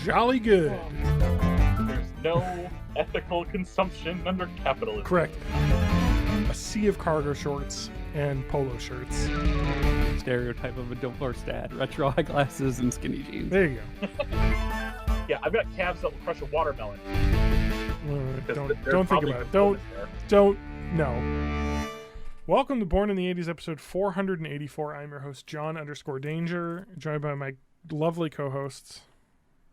jolly good. There's no ethical consumption under capitalism. Correct. A sea of cargo shorts and polo shirts. Stereotype of a divorced dad. Retro eyeglasses and skinny jeans. There you go. Yeah, I've got calves that will crush a watermelon. Don't think about it. Don't. No. Welcome to Born in the 80s, episode 484. I'm your host, John_Danger, joined by my lovely co-hosts.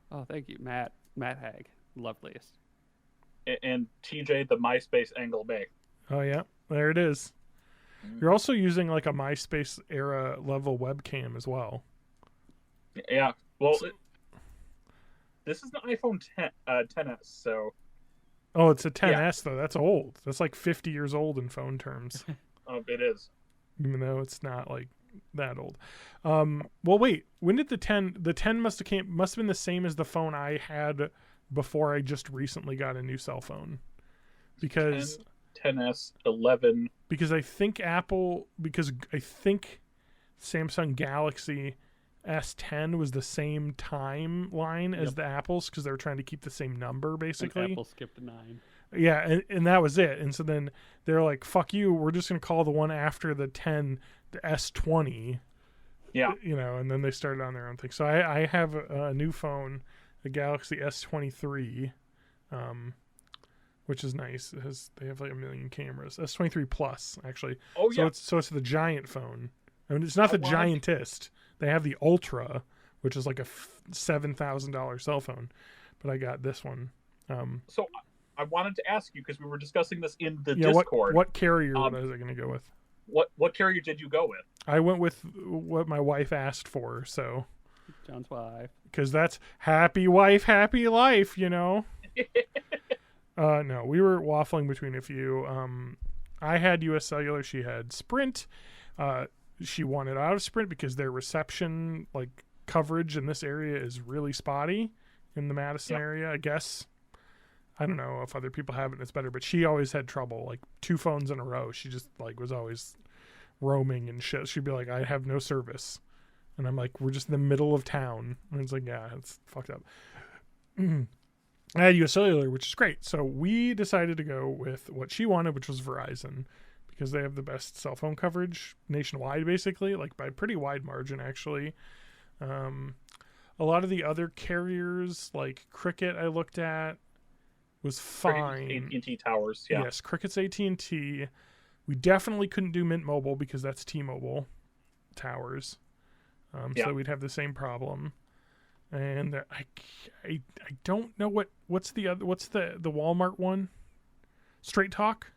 Oh, thank you, Matt Hag, loveliest. And TJ, the MySpace Angle Bay. Oh, yeah. There it is. You're also using like a MySpace era level webcam as well. Yeah. Well, this is the iPhone 10s, so... Oh, it's a 10S, though. That's old. That's like 50 years old in phone terms. Oh, it is. Even though it's not like that old. Well, wait. When did the 10... The 10 must have been the same as the phone I had before I just recently got a new cell phone. Because... 10S, 11. Because I think Samsung Galaxy S10 was the same timeline as the Apples because they were trying to keep the same number, basically. And Apple skipped a 9. Yeah, and that was it. And so then they're like, fuck you, we're just going to call the one after the 10 the S20. Yeah. You know, and then they started on their own thing. So I have a new phone, the Galaxy S23, which is nice. They have like 1 million cameras. S23 Plus, actually. Oh, yeah. So it's the giant phone. I mean, it's not the giantest. They have the Ultra, which is like a $7,000 cell phone. But I got this one. So I wanted to ask you, because we were discussing this in the Discord. What carrier was I going to go with? What carrier did you go with? I went with what my wife asked for, so... John's wife. Because that's happy wife, happy life, you know? No, we were waffling between a few. I had US Cellular, she had Sprint. She wanted out of Sprint because their reception, like, coverage in this area is really spotty in the Madison area, I guess. I don't know if other people have it and it's better, but she always had trouble, like 2 phones in a row. She just like was always roaming and shit. She'd be like, I have no service. And I'm like, we're just in the middle of town. And it's like, yeah, it's fucked up. I had US Cellular, which is great. So we decided to go with what she wanted, which was Verizon, because they have the best cell phone coverage nationwide, basically, like by a pretty wide margin, actually. A lot of the other carriers, like Cricket, I looked at, was fine. AT&T towers, yeah. Yes, Cricket's AT&T. We definitely couldn't do Mint Mobile because that's T-Mobile towers. So we'd have the same problem. And I don't know what's the Walmart one? Straight Talk?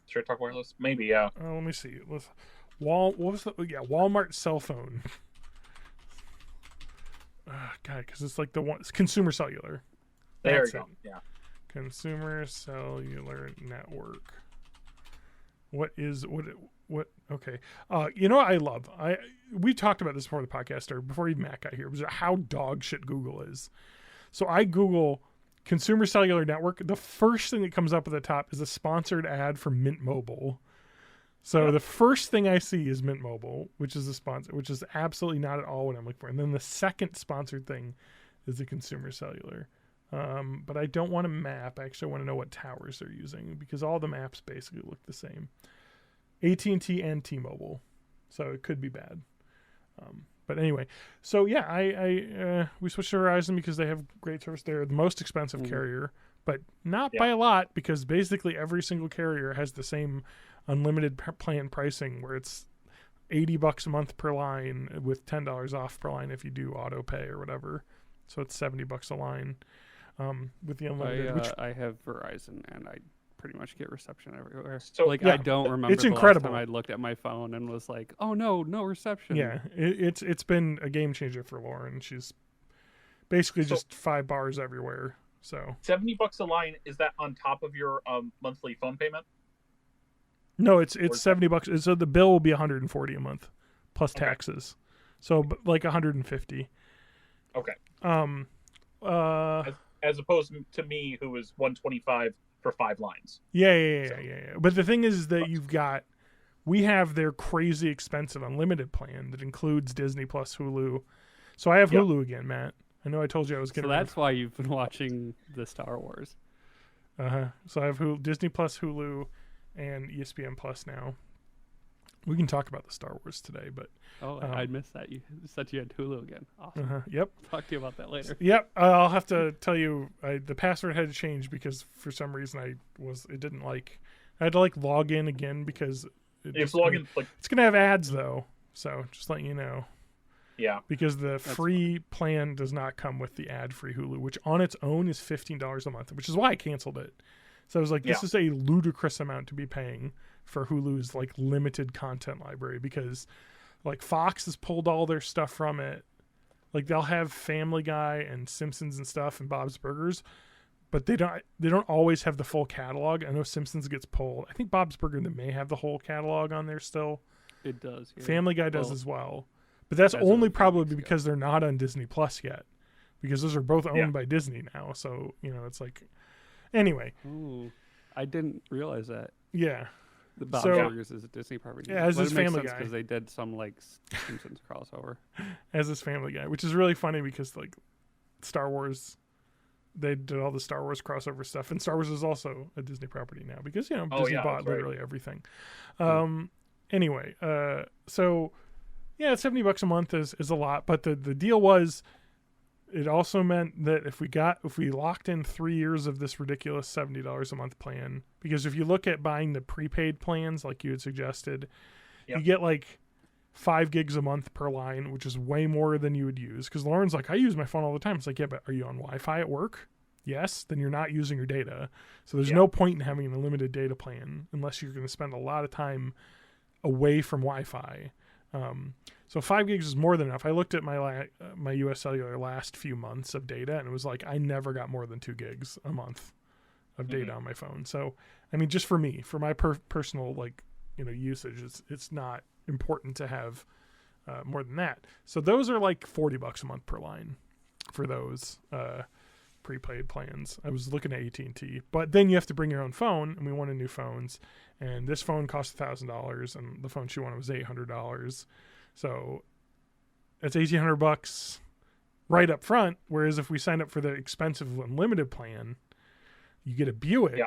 Straight Talk Wireless? Maybe, yeah. Let me see. Walmart cell phone. God, because it's like it's Consumer Cellular. There you go. Yeah. Consumer Cellular Network. Okay. You know what I love? We talked about this before the podcast started, before even Matt got here, was how dog shit Google is. So I Google Consumer Cellular Network. The first thing that comes up at the top is a sponsored ad for Mint Mobile. So the first thing I see is Mint Mobile, which is a sponsor, which is absolutely not at all what I'm looking for. And then the second sponsored thing is the Consumer Cellular. But I don't want a map. I actually want to know what towers they're using because all the maps basically look the same. AT&T and T-Mobile. So it could be bad. But anyway, so yeah, we switched to Verizon because they have great service. They're the most expensive carrier, but not by a lot because basically every single carrier has the same unlimited plan pricing where it's $80 a month per line with $10 off per line if you do auto pay or whatever. So it's $70 a line with the unlimited. I have Verizon and I pretty much get reception everywhere. So I don't remember it's incredible. The last time I looked at my phone and was like, oh no reception. Yeah, it's been a game changer for Lauren. She's basically just 5 bars everywhere. So $70 a line, is that on top of your monthly phone payment? No, it's $70. So the bill will be $140 a month plus taxes. So like $150. Okay. As opposed to me, who is $125 for 5 lines. Yeah. But the thing is that we have their crazy expensive unlimited plan that includes Disney Plus Hulu. So I have Hulu again, Matt. I know I told you I was getting. So that's why you've been watching the Star Wars. So I have Disney Plus, Hulu, and ESPN Plus now. We can talk about the Star Wars today, but I missed that. You said you had Hulu again. Awesome. Yep. Talk to you about that later. Yep. I'll have to tell you the password had to change because for some reason I had to log in again because it's gonna have ads though. So just letting you know. Yeah. Because the free plan does not come with the ad-free Hulu, which on its own is $15 a month, which is why I canceled it. So I was like, this is a ludicrous amount to be paying for Hulu's like limited content library, because like Fox has pulled all their stuff from it. Like they'll have Family Guy and Simpsons and stuff and Bob's Burgers, but they don't always have the full catalog. I know Simpsons gets pulled. I think Bob's Burger, they may have the whole catalog on there still. It does. Yeah. Family Guy does as well. But that's only probably because they're not on Disney Plus yet, because those are both owned by Disney now. So, it's like, anyway. Ooh, I didn't realize that. Yeah. The Bob's Burgers is a Disney property. Yeah, as is Family Guy. Because they did some like Simpsons crossover. As is Family Guy, which is really funny because like Star Wars, they did all the Star Wars crossover stuff, and Star Wars is also a Disney property now because Disney bought literally everything. Anyway, so yeah, $70 a month is a lot, but the deal was, it also meant that if we locked in 3 years of this ridiculous $70 a month plan, because if you look at buying the prepaid plans like you had suggested, you get like 5 gigs a month per line, which is way more than you would use. Because Lauren's like, I use my phone all the time. It's like, yeah, but are you on Wi-Fi at work? Yes, then you're not using your data. So there's no point in having an unlimited data plan unless you're going to spend a lot of time away from Wi-Fi. So 5 gigs is more than enough. I looked at my US Cellular last few months of data, and it was like I never got more than 2 gigs a month of data on my phone. So, I mean, just for me, for my personal usage, it's not important to have more than that. So those are like $40 a month per line for those prepaid plans. I was looking at AT&T, but then you have to bring your own phone, and we wanted new phones, and this phone cost $1,000, and the phone she wanted was $800. So that's $1,800 right up front. Whereas if we signed up for the expensive unlimited plan, you get a Buick.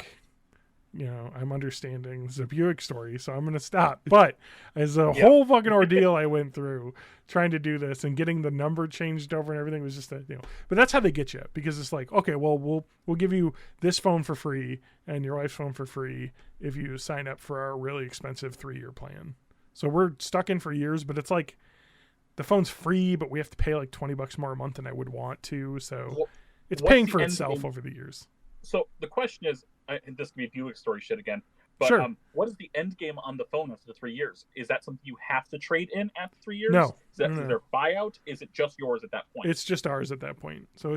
Yeah. I'm understanding this is a Buick story, so I'm going to stop. But as a whole fucking ordeal I went through trying to do this, and getting the number changed over and everything was just but that's how they get you, because it's like, okay, well, we'll give you this phone for free and your wife's phone for free if you sign up for our really expensive 3-year plan. So we're stuck in for years, but it's like the phone's free, but we have to pay like $20 more a month than I would want to. So it's paying for itself over the years. So the question is, and this could be Buick story shit again, but what is the end game on the phone after the 3 years? Is that something you have to trade in after 3 years? No. Is there buyout? Is it just yours at that point? It's just ours at that point. So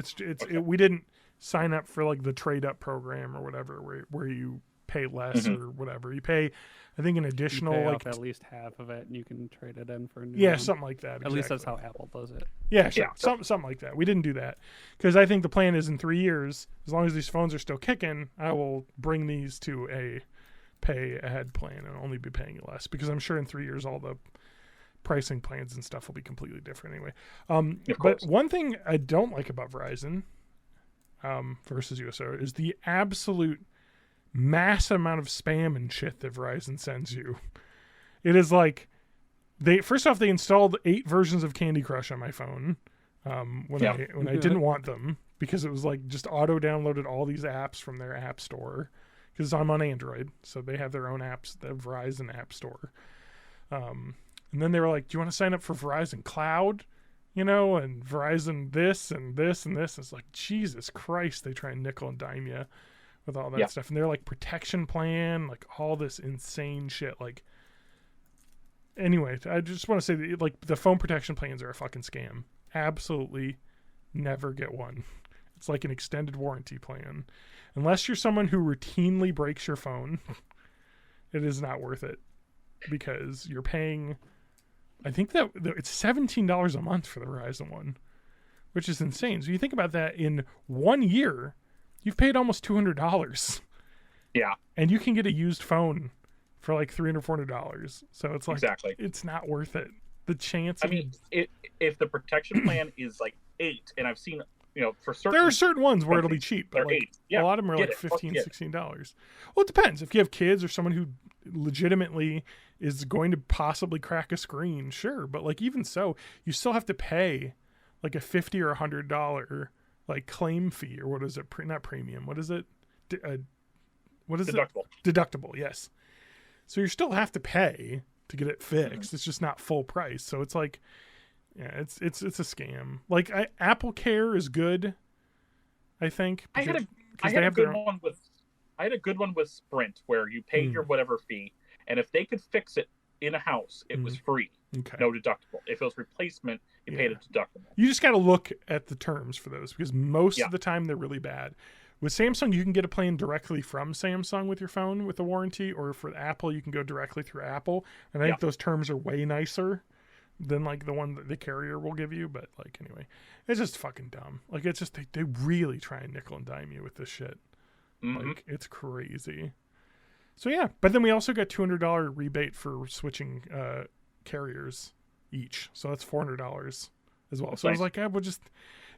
we didn't sign up for like the trade up program or whatever, where you pay less or whatever. You pay, I think, an additional at least half of it, and you can trade it in for a new one. Something like that. At least that's how Apple does it. Yeah, sure. Something like that. We didn't do that because I think the plan is in 3 years, as long as these phones are still kicking, I will bring these to a pay ahead plan and only be paying less, because I'm sure in 3 years all the pricing plans and stuff will be completely different anyway. But one thing I don't like about Verizon versus USO is the absolute mass amount of spam and shit that Verizon sends you. It is like they installed 8 versions of Candy Crush on my phone when I didn't want them, because it was like just auto downloaded all these apps from their app store, because I'm on Android, so they have their own apps, the Verizon app store. And then they were like, do you want to sign up for Verizon Cloud? And Verizon this and this and this. It's like, Jesus Christ, they try and nickel and dime you with all that stuff. And they're like protection plan, like all this insane shit. Like, anyway, I just want to say that like the phone protection plans are a fucking scam. Absolutely never get one. It's like an extended warranty plan. Unless you're someone who routinely breaks your phone, it is not worth it, because you're paying, I think that it's $17 a month for the Verizon one, which is insane. So you think about that, in 1 year, you've paid almost $200. Yeah. And you can get a used phone for like $300, $400. So it's like, exactly. It's not worth it. The chance. I mean, if the protection plan is like 8, and I've seen, for certain, there are certain ones where it'll be cheap, but like 8. Yeah, a lot of them are like $15, $16. Well, it depends. If you have kids or someone who legitimately is going to possibly crack a screen, sure. But like even so, you still have to pay like a $50 or $100 like claim fee, or what is it? Not premium. What is it? What is deductible. it? Deductible. Yes. So you still have to pay to get it fixed. It's just not full price. So it's like, yeah, it's a scam. Like Apple Care is good, I think. I had a good one with Sprint where you paid your whatever fee, and if they could fix it in a house, it was free. Okay. No deductible. If it was replacement, you paid a deductible. You just got to look at the terms for those, because most of the time they're really bad. With Samsung, you can get a plan directly from Samsung with your phone with a warranty, or for Apple, you can go directly through Apple. And I think those terms are way nicer than like the one that the carrier will give you. But like, anyway, it's just fucking dumb. Like, it's just, they really try and nickel and dime you with this shit. Like, it's crazy. So yeah, but then we also got $200 rebate for switching carriers each. So that's $400 as well. That's so nice. I was like,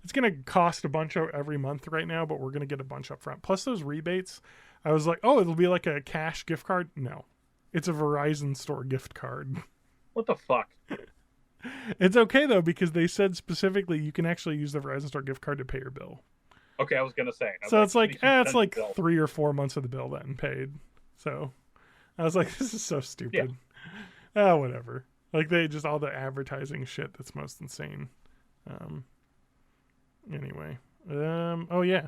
it's going to cost a bunch every month right now, but we're going to get a bunch up front. Plus those rebates, I was like, oh, it'll be like a cash gift card. No, it's a Verizon store gift card. What the fuck? It's okay though, because they said specifically you can actually use the Verizon store gift card to pay your bill. Okay, I was gonna say. So it's like, it's like 3 or 4 months of the bill then paid. So I was like, this is so stupid. Oh, whatever. Like, they just, all the advertising shit that's most insane. Anyway. Oh yeah.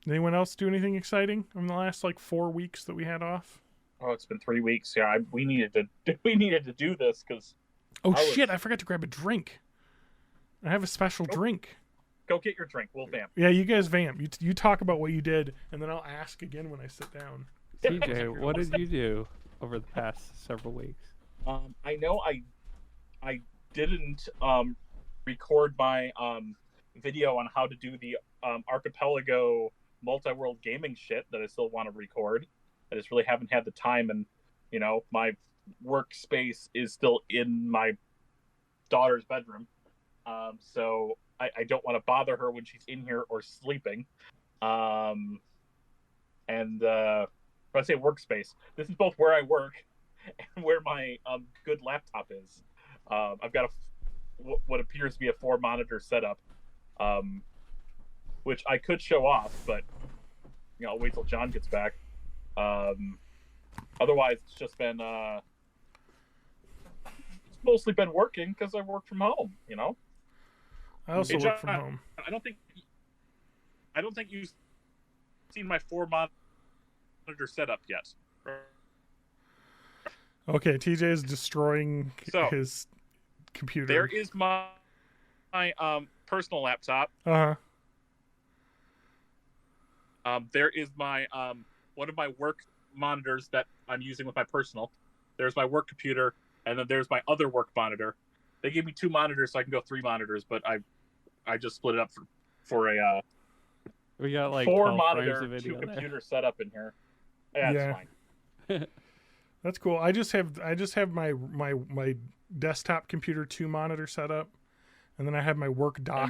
Anyone else do anything exciting in the last like 4 weeks that we had off? Oh, it's been 3 weeks. Yeah, we needed to do this because. Oh shit! I forgot to grab a drink. I have a special drink. Go get your drink. We'll vamp. Yeah, you guys vamp. You talk about what you did, and then I'll ask again when I sit down. TJ, what did you do over the past several weeks? I know I didn't record my video on how to do the archipelago multi-world gaming shit that I still want to record. I just really haven't had the time, and my workspace is still in my daughter's bedroom, so I don't want to bother her when she's in here or sleeping. And when I say workspace, this is both where I work and where my good laptop is. I've got what appears to be a 4-monitor setup, which I could show off, but I'll wait till John gets back. Otherwise, it's just been it's mostly been working because I work from home. I also work from home. I don't think you've seen my 4-monitor setup yet. Okay, TJ is destroying his computer. There is my personal laptop. Uh-huh. There is my one of my work monitors that I'm using with my personal. There's my work computer, and then there's my other work monitor. They gave me 2 monitors, so I can go 3 monitors, but I just split it up for a we got like 4-monitor 2-computer setup in here. Yeah, it's fine. That's cool. I just have my desktop computer 2-monitor setup, and then I have my work dock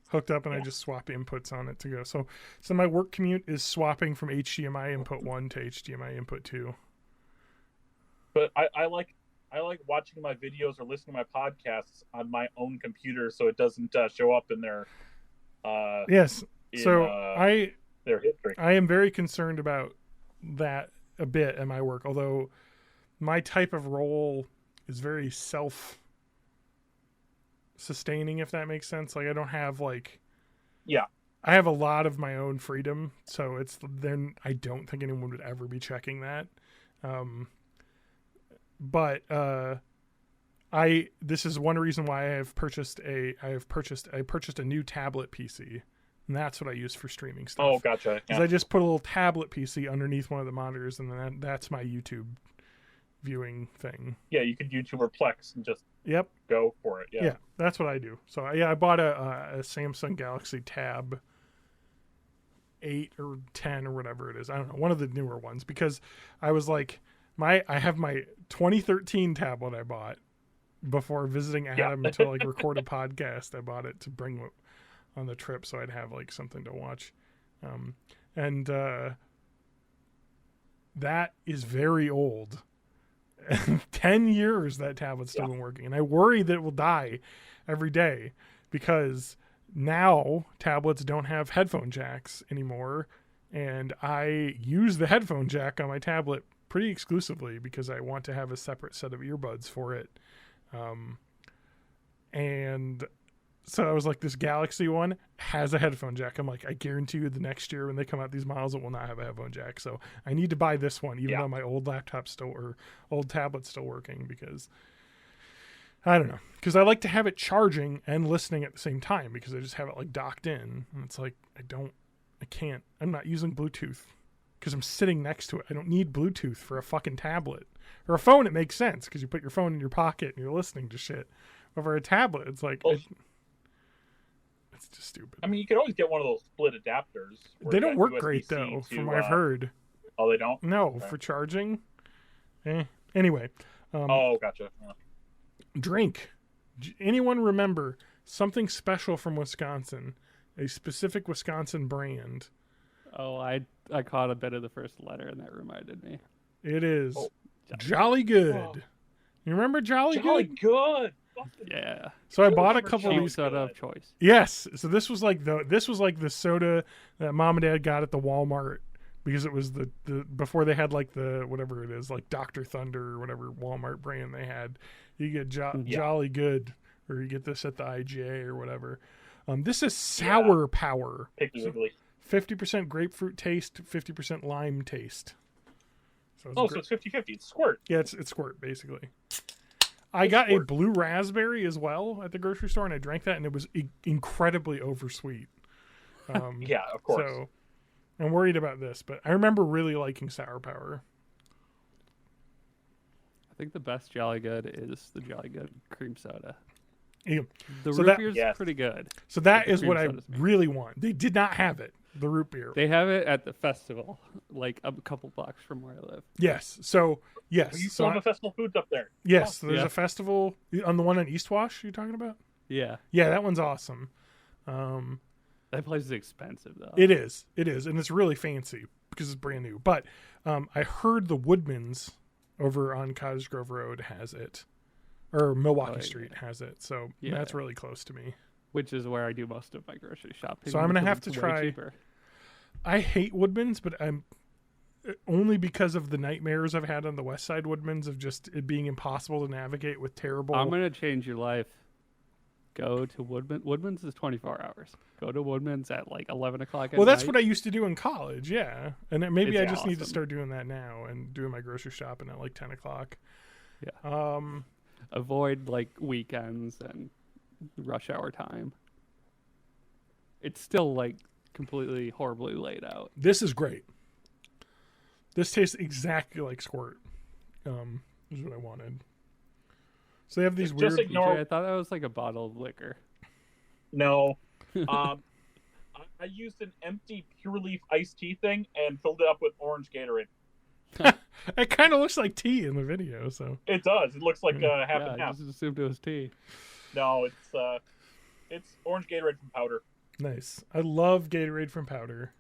hooked up, and I just swap inputs on it to go. So my work commute is swapping from HDMI input 1 to HDMI input 2. But I like watching my videos or listening to my podcasts on my own computer, so it doesn't show up in their yes. So their history. I am very concerned about that a bit in my work, although my type of role is very self-sustaining, if that makes sense. Like, I don't have I have a lot of my own freedom, so then I don't think anyone would ever be checking that. But this is one reason why I purchased a new tablet PC, and that's what I use for streaming stuff. Oh, gotcha. Because I just put a little tablet PC underneath one of the monitors, and then that's my YouTube viewing thing. Yeah, you could YouTube or Plex and just go for it. Yeah, that's what I do. So I bought a Samsung Galaxy Tab 8 or 10 or whatever it is. I don't know, one of the newer ones, because I was like, I have my 2013 tablet I bought before visiting Adam to like record a podcast. I bought it to bring on the trip so I'd have like something to watch. And that is very old. 10 years that tablet's still been working, and I worry that it will die every day because now tablets don't have headphone jacks anymore, and I use the headphone jack on my tablet pretty exclusively because I want to have a separate set of earbuds for it. And so I was like, this Galaxy one has a headphone jack. I'm like, I guarantee you the next year when they come out these models, it will not have a headphone jack. So I need to buy this one, even though my old laptop's still, or old tablet's still working, because I don't know. Because I like to have it charging and listening at the same time because I just have it like docked in. And it's like, I'm not using Bluetooth because I'm sitting next to it. I don't need Bluetooth for a fucking tablet. For a phone, it makes sense because you put your phone in your pocket and you're listening to shit. But for a tablet, it's like... It's just stupid. I mean, you could always get one of those split adapters. They don't work great, though, from what I've heard. Oh, they don't? No, okay. For charging. Anyway. Gotcha. Yeah. Drink. Anyone remember something special from Wisconsin? A specific Wisconsin brand? Oh, I caught a bit of the first letter, and that reminded me. It is Jolly Good. Oh. You remember Jolly Good? Good. Yeah. So I bought a couple of these soda of choice. Yes. So this was like the soda that Mom and Dad got at the Walmart because it was the before they had like the whatever it is, like Dr. Thunder or whatever Walmart brand they had. You get Jolly Good, or you get this at the IGA or whatever. This is Sour Power. 50% grapefruit taste, 50% lime taste. So it's 50-50. It's Squirt. Yeah, it's Squirt basically. I got a blue raspberry as well at the grocery store, and I drank that, and it was incredibly oversweet. Yeah, of course. So I'm worried about this, but I remember really liking Sour Power. I think the best Jolly Good is the Jolly Good cream soda. Yeah. The root beer is pretty good. So that is what I really want. They did not have it, the root beer. They have it at the festival, like a couple blocks from where I live. Yes. So, yes. You still have the festival foods up there. Yes. So there's a festival on the one in East Wash you're talking about? Yeah. Yeah, that one's awesome. That place is expensive, though. It is. And it's really fancy because it's brand new. But I heard the Woodman's over on Cottage Grove Road has it. Or Milwaukee Street has it. So that's really close to me. Which is where I do most of my grocery shopping. So I'm going to have to try. Cheaper. I hate Woodman's, but I'm only because of the nightmares I've had on the West Side Woodman's of just it being impossible to navigate with terrible. I'm going to change your life. Go to Woodman's. Woodman's is 24 hours. Go to Woodman's at like 11 o'clock at night. Well, that's night. what I used to do in college, yeah. And maybe I just need to start doing that now and doing my grocery shopping at like 10 o'clock. Yeah. Avoid like weekends and rush hour time. It's still like completely horribly laid out. This is great. This tastes exactly like Squirt. Is what I wanted. So they have these weird. I thought that was like a bottle of liquor. No. I used an empty Pure Leaf iced tea thing and filled it up with orange Gatorade. It kind of looks like tea in the video, so it does. It looks like half and half. I just assumed it was tea. No, it's orange Gatorade from powder. Nice. I love Gatorade from powder.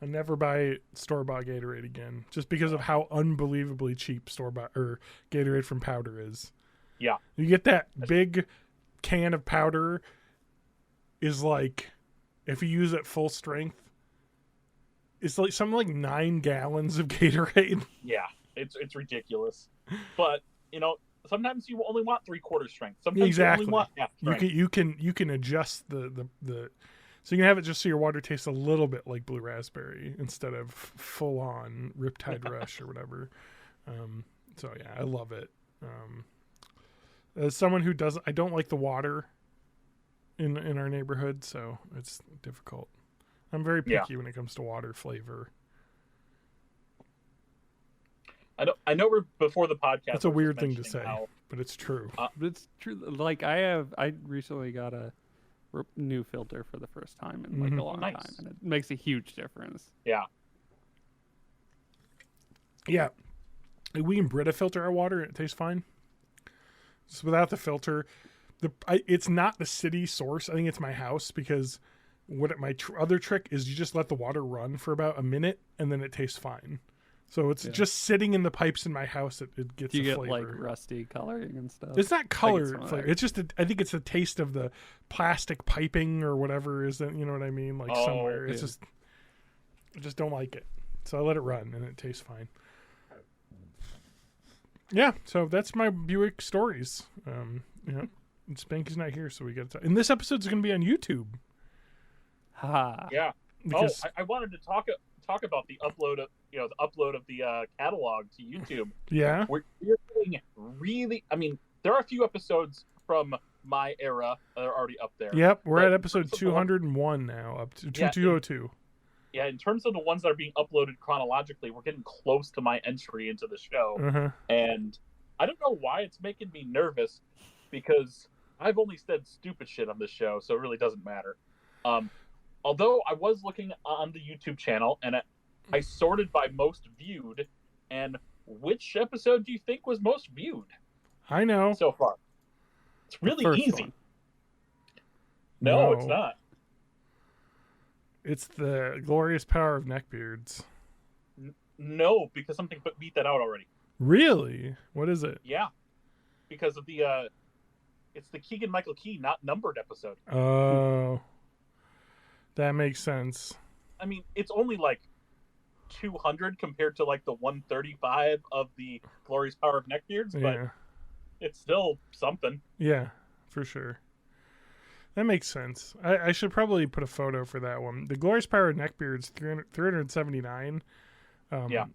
I never buy store-bought Gatorade again, just because of how unbelievably cheap store-bought or Gatorade from powder is. Yeah, you get that big can of powder is like, if you use it full strength, it's like something like 9 gallons of Gatorade. Yeah, it's ridiculous. But sometimes you only want 3/4 strength. Sometimes you only want half strength. You can adjust the so you can have it just so your water tastes a little bit like blue raspberry instead of full on Riptide Rush or whatever. So yeah, I love it. As someone who I don't like the water in our neighborhood, so it's difficult. I'm very picky when it comes to water flavor. I know we're before the podcast. That's a weird thing to say, but it's true. But it's true. Like I recently got a new filter for the first time in like a long time, and it makes a huge difference. Yeah. Yeah. Like, we can Brita filter our water and it tastes fine. Just without the filter, it's not the city source. I think it's my house, because my other trick is you just let the water run for about a minute and then it tastes fine. So it's just sitting in the pipes in my house. It gets Do you a get flavor. like rusty coloring and stuff? It's not color it's flavor. It's just I think it's the taste of the plastic piping or whatever is that, you know what I mean? Like somewhere. It's just I just don't like it. So I let it run and it tastes fine. Yeah, so that's my Buick stories. Spanky's not here, so we got to. And this episode's going to be on YouTube. Ha. Yeah. Because, I wanted to talk about the upload of the catalog to YouTube. Yeah. We're doing really. I mean, there are a few episodes from my era that are already up there. Yep, we're at episode 201 now, up to 202. Yeah, in terms of the ones that are being uploaded chronologically, we're getting close to my entry into the show. Uh-huh. And I don't know why it's making me nervous, because I've only said stupid shit on this show, so it really doesn't matter. Although I was looking on the YouTube channel, and I sorted by most viewed, and which episode do you think was most viewed? I know. So far. It's really easy. One. No, it's not. It's the glorious power of neckbeards. No, because something beat that out already. Really? What is it? Yeah, because of the it's the Keegan Michael Key not numbered episode. Oh, that makes sense. I mean, it's only like 200 compared to like the 135 of the glorious power of neckbeards, but it's still something. Yeah, for sure. That makes sense. I should probably put a photo for that one. The glorious power of neckbeards 379. Yeah.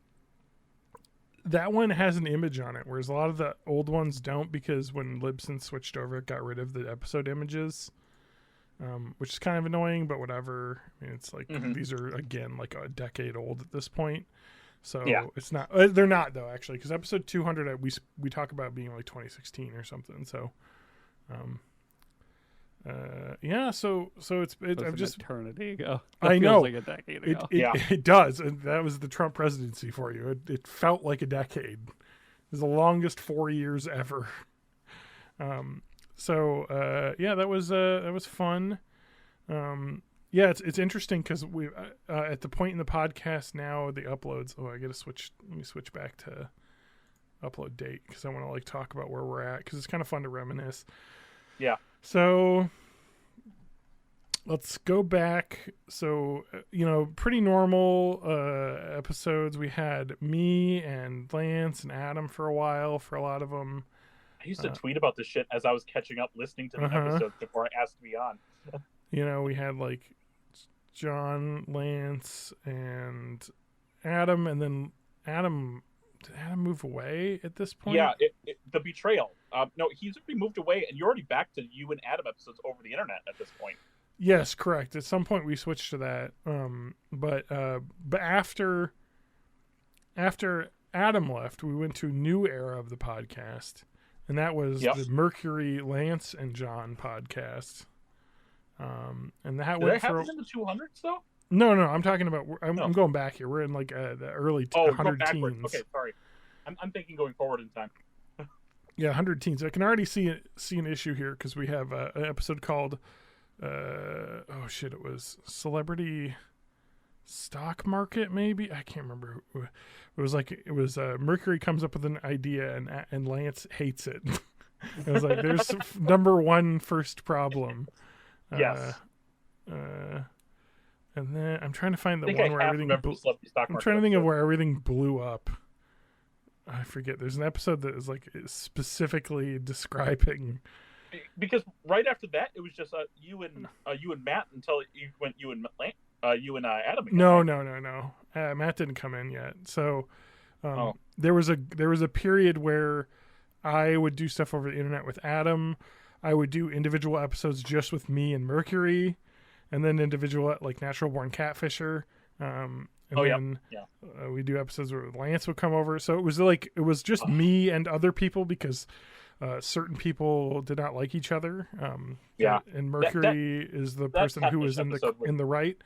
That one has an image on it, whereas a lot of the old ones don't, because when Libsyn switched over, it got rid of the episode images, which is kind of annoying, but whatever. I mean, it's like these are, again, like a decade old at this point. So it's not, they're not though, actually, because episode 200, we talk about being like 2016 or something. So, so it's I'm just eternity ago. I know, like a decade ago. It does, and that was the Trump presidency for you. It felt like a decade. It was the longest 4 years ever. That was fun. It's interesting because we at the point in the podcast now, the uploads. Oh, I gotta switch. Let me switch back to upload date, because I want to like talk about where we're at, because it's kind of fun to reminisce. Yeah. So let's go back. So, pretty normal episodes. We had me and Lance and Adam for a while, for a lot of them. I used to tweet about this shit as I was catching up listening to the episodes before I asked to be on. We had like John, Lance, and Adam, and then did Adam move away at this point? Yeah, the betrayal. No, he's already moved away, and you're already back to you and Adam episodes over the internet at this point. Yes, correct. At some point we switched to that. But after Adam left, we went to a new era of the podcast, and that was the Mercury, Lance, and John podcast. And that went happen in the 200s though? No, I'm talking about. I'm going back here. We're in like the early 100 teens. Okay, sorry. I'm thinking going forward in time. Yeah, 100 teens. I can already see an issue here, because we have an episode called it was Celebrity Stock Market, maybe. I can't remember. It was Mercury comes up with an idea and Lance hates it. It was like, there's number one first problem. Yes. And then I'm trying to find the one where everything. I'm trying to think of where everything blew up. I forget. There's an episode that is like specifically describing. Because right after that, it was just you and Matt until you and Adam. Again, No. Matt didn't come in yet. So there was a period where I would do stuff over the internet with Adam. I would do individual episodes just with me and Mercury, and then individual like Natural Born Catfisher. We do episodes where Lance would come over. So it was just me and other people, because certain people did not like each other. Yeah. And Mercury is the person who was Catfish in episode was- the right,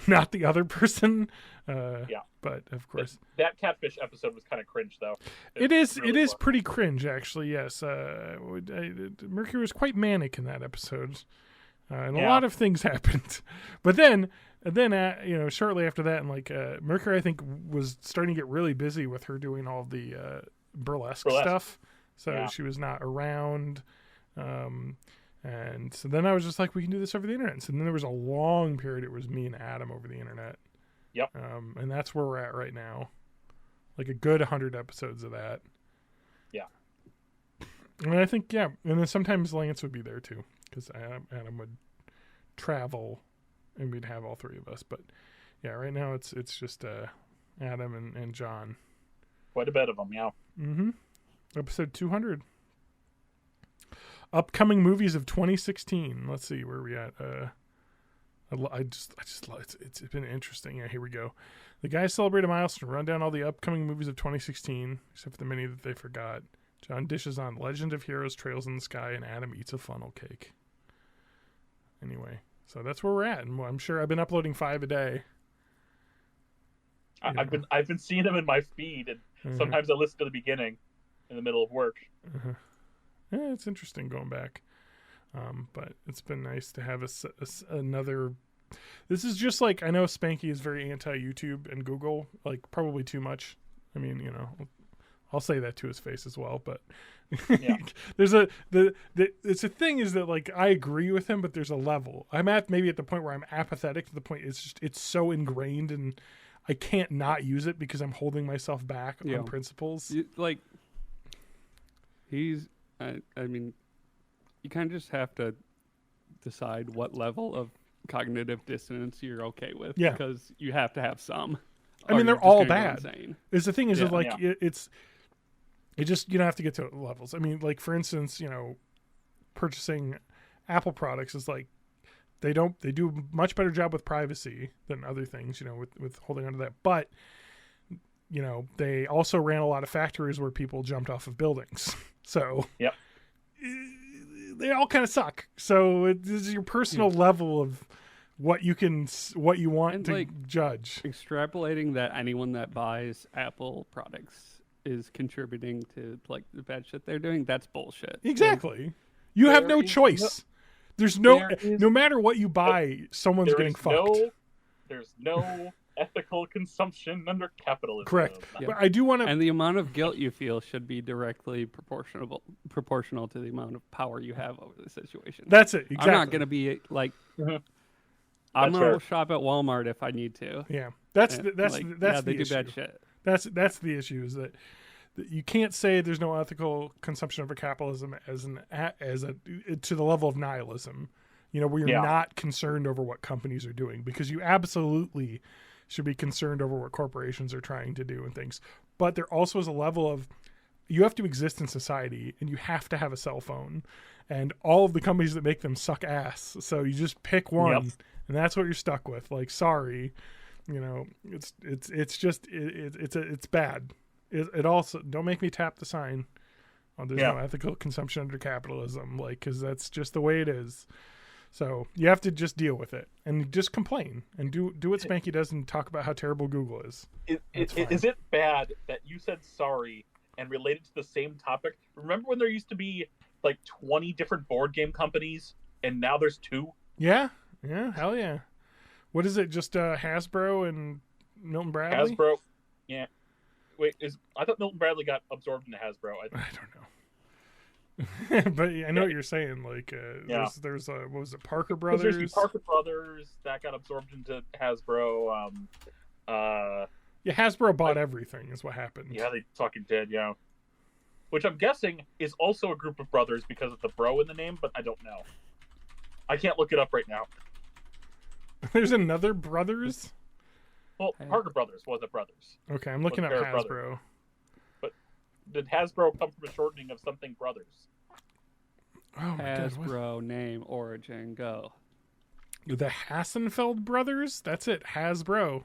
not the other person. Yeah. But of course, That catfish episode was kind of cringe, though. it is really was. pretty cringe, actually. Yes, Mercury was quite manic in that episode, and a Yeah. lot of things happened. But then shortly after that, and Mercury, I think, was starting to get really busy with her doing all the burlesque stuff. So Yeah. she was not around. And so then I was just like, we can do this over the internet. So then there was a long period. It was me and Adam over the internet. Yep. And that's where we're at right now. Like a good 100 episodes of that. Yeah. And I think, and then sometimes Lance would be there too. Because Adam would travel and we'd have all three of us. But yeah, right now it's just Adam and John. Quite a bit of them, yeah. Mm-hmm. Episode 200. Upcoming movies of 2016. Let's see where we at. I just love it's been interesting. Yeah, here we go. The guys celebrate a milestone. Run down all the upcoming movies of 2016, except for the many that they forgot. John dishes on Legend of Heroes, Trails in the Sky, and Adam eats a funnel cake. Anyway, so that's where we're at, and I'm sure I've been uploading 5 a day. I've been seeing them in my feed, and sometimes I listen to the beginning in the middle of work. Yeah, it's interesting going back. But it's been nice to have another. This is just like, I know Spanky is very anti-YouTube and Google, like probably too much. I mean, I'll say that to his face as well. But Yeah. there's it's a thing is that like I agree with him, but there's a level. I'm at maybe at the point where I'm apathetic to the point it's so ingrained and I can't not use it because I'm holding myself back on principles. I mean, you kind of just have to decide what level of cognitive dissonance you're okay with. Yeah. Because you have to have some. I mean, or they're you're just all gonna go bad. insane. Is the thing is that, like Yeah. it just, you don't have to get to levels. I mean, like for instance, purchasing Apple products is like they do a much better job with privacy than other things, with holding onto that. But they also ran a lot of factories where people jumped off of buildings. So Yep. they all kind of suck. So this is your personal level of what you want And, to judge. Extrapolating that anyone that buys Apple products is contributing to like the bad shit they're doing, that's bullshit. Exactly. You have no There is choice. there is- no matter what you buy, someone's getting fucked. There's no ethical consumption under capitalism. Correct. Yeah. But I do want to. And the amount of guilt you feel should be directly proportional to the amount of power you have over the situation. That's it. Exactly. I'm not going to be like, Mhm. I'm That's going fair. to shop at Walmart if I need to. Yeah. That's And, the, that's like, that's yeah, the they do issue. bad shit. That's the issue is that you can't say there's no ethical consumption over capitalism as to the level of nihilism. Where you're Yeah. not concerned over what companies are doing, because you absolutely should be concerned over what corporations are trying to do and things. But there also is a level of you have to exist in society and you have to have a cell phone, and all of the companies that make them suck ass. So you just pick one, Yep. and that's what you're stuck with. Like, sorry, it's bad. It also, don't make me tap the sign on there's no ethical consumption under capitalism, because that's just the way it is. So you have to just deal with it and just complain and do what Spanky does and talk about how terrible Google is. Is it bad that you said sorry and related to the same topic? Remember when there used to be like 20 different board game companies and now there's 2? Yeah, hell yeah. What is it? Just Hasbro and Milton Bradley? Hasbro, yeah. Wait, I thought Milton Bradley got absorbed into Hasbro. I don't know. But I know what you're saying. Like, there's what was it, Parker Brothers? There's the Parker Brothers that got absorbed into Hasbro. Yeah, Hasbro bought everything. Is what happened. Yeah, they fucking did. Yeah, which I'm guessing is also a group of brothers because of the bro in the name, but I don't know. I can't look it up right now. There's another Brothers. Well, Parker Brothers was a brothers. Okay, I'm looking up They're Hasbro. brothers. Did Hasbro come from a shortening of something brothers? Oh my god! Hasbro, name, origin, go. The Hassenfeld brothers? That's it. Hasbro.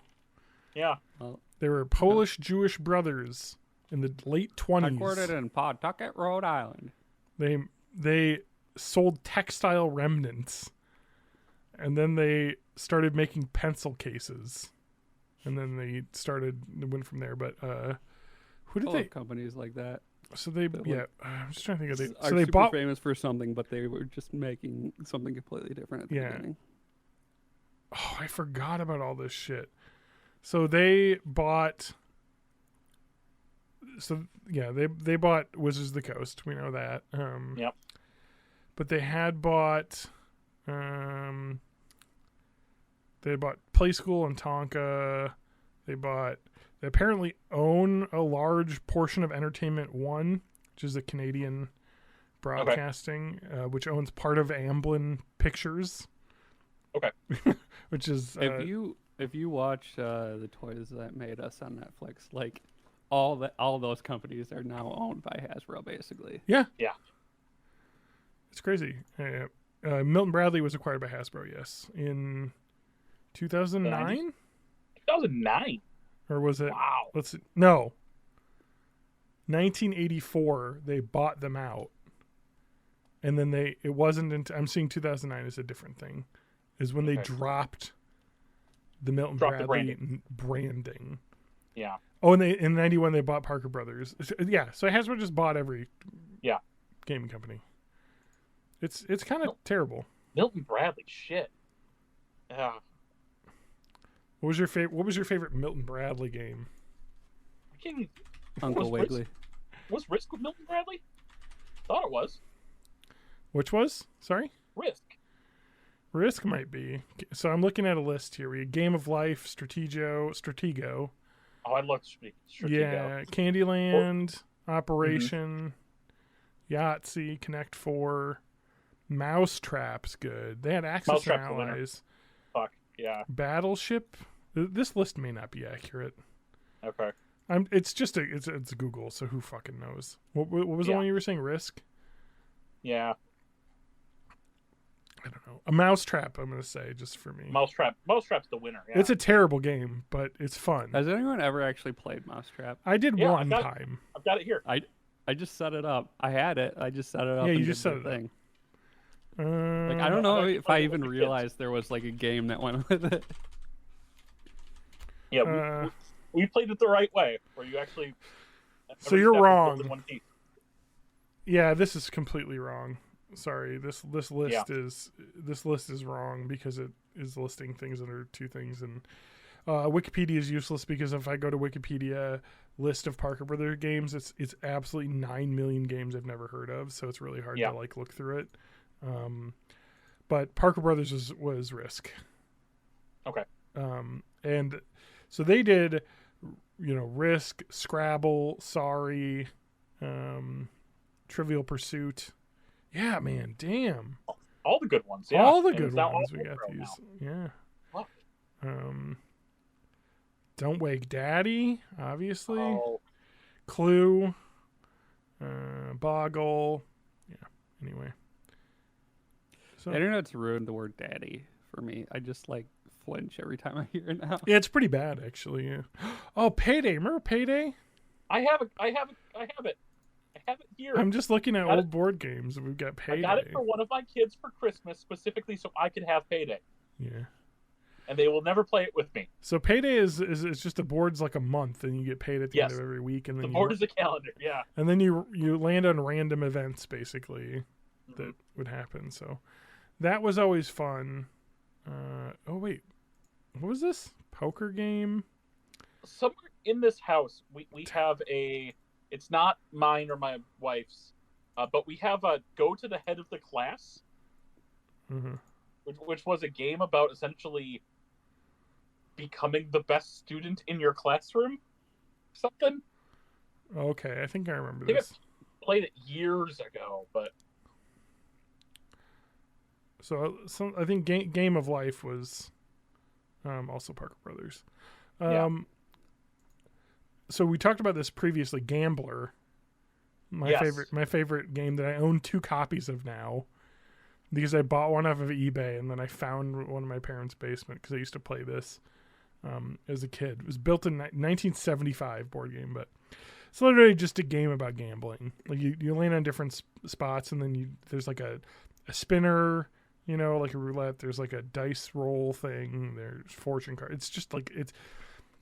Yeah. Well, They were Polish Jewish brothers in the late 20s. headquartered in Pawtucket, Rhode Island. They sold textile remnants, and then they started making pencil cases, and then they went from there. But who did they? Companies like that. So they I'm just trying to think of Are so they super bought famous for something, but they were just making something completely different at the beginning. Oh, I forgot about all this shit. So they bought. They bought Wizards of the Coast. We know that. Yep. But they had bought. They bought Play School and Tonka. They apparently own a large portion of Entertainment One, which is a Canadian broadcasting, which owns part of Amblin Pictures. Okay. Which is if you watch the Toys That Made Us on Netflix, like all those companies are now owned by Hasbro, basically. Yeah. Yeah. It's crazy. Milton Bradley was acquired by Hasbro, yes, in 2009. 2009. Or was it? Wow. 1984. They bought them out, and then it wasn't. I'm seeing 2009 is a different thing. Is when they dropped the Milton Bradley branding. Yeah. Oh, and in 91 they bought Parker Brothers. Yeah, so Hasbro just bought every gaming company. It's kind of terrible. Milton Bradley, shit. Yeah. What was your favorite Milton Bradley game? Uncle Wiggly. Was Risk with Milton Bradley? Thought it was. Which was? Sorry? Risk. Risk might be. So I'm looking at a list here. We had Game of Life, Stratego. Oh, I love Stratego. Yeah, Candyland, Operation, Yahtzee, Connect 4, Mousetrap's good. They had Axis and Allies. Fuck, yeah. Battleship. This list may not be accurate. Okay. It's just it's Google, so who fucking knows? What was the one you were saying? Risk? Yeah. I don't know. A Mousetrap, I'm going to say, just for me. Mousetrap's the winner. Yeah. It's a terrible game, but it's fun. Has anyone ever actually played Mousetrap? I did one time. I've got it here. I just set it up. I had it. I just set it up. Yeah, and you just set it thing. Up. Like I don't know if I even realized there was like a game that went with it. Yeah, we played it the right way, where you actually. So you're wrong. In one piece. Yeah, this is completely wrong. Sorry, this list is wrong because it is listing things under two things, and Wikipedia is useless because if I go to Wikipedia list of Parker Brothers games, it's absolutely 9 million games I've never heard of, so it's really hard to like look through it. But Parker Brothers was Risk. Okay. And so they did, Risk, Scrabble, Sorry, Trivial Pursuit. Yeah, man, damn. All the good ones, yeah. All the good ones we got these. Yeah. Fuck. Don't Wake Daddy, obviously. Oh. Clue. Boggle. Yeah, anyway. So, The internet's ruined the word daddy for me. I just flinch every time I hear it now. yeah, it's pretty bad, actually. Yeah. Oh, Payday. Remember Payday? I have it. I have it here. I'm just looking at old board games. We've got Payday. I got it for one of my kids for Christmas, specifically so I could have Payday. Yeah. And they will never play it with me. So Payday is just the board's like a month, and you get paid at the end of every week, and then the board is a calendar. Yeah. And then you land on random events basically that would happen. So that was always fun. Oh wait, what was this poker game? Somewhere in this house, we have a. It's not mine or my wife's, but we have a go to the head of the class, which was a game about essentially becoming the best student in your classroom. Something. Okay, I think I remember this. I played it years ago, but. So I think Game of Life was also Parker Brothers. So we talked about this previously. Gambler, my favorite game that I own 2 copies of now, because I bought one off of eBay and then I found one in my parents' basement because I used to play this as a kid. It was built in 1975 board game, but It's literally just a game about gambling. Like you land on different spots, and then there's like a spinner, like a roulette. There's like a dice roll thing. There's fortune card. It's just like it's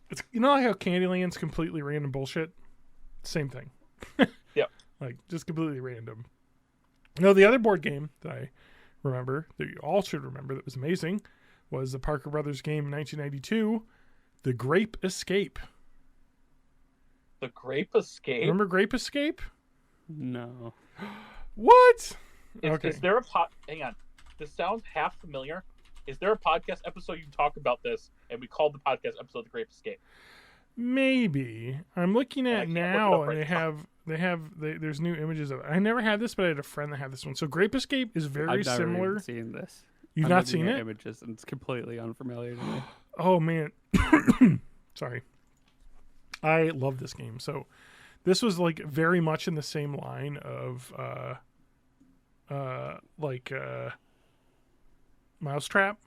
like how Candyland's completely random bullshit. Same thing. Yep. Like just completely random. No, the other board game that I remember that you all should remember that was amazing was the Parker Brothers game in 1992, The Grape Escape. The Grape Escape? Remember Grape Escape? No. What? Is there a hang on. This sounds half familiar. Is there a podcast episode you talk about this and we called the podcast episode The Grape Escape? Maybe. I'm looking at now and there's new images of it. I never had this, but I had a friend that had this one. So Grape Escape is very similar. I've seen this. You've not seen it? Images, and it's completely unfamiliar to me. Oh man. Sorry. I love this game. So this was like very much in the same line of Mousetrap,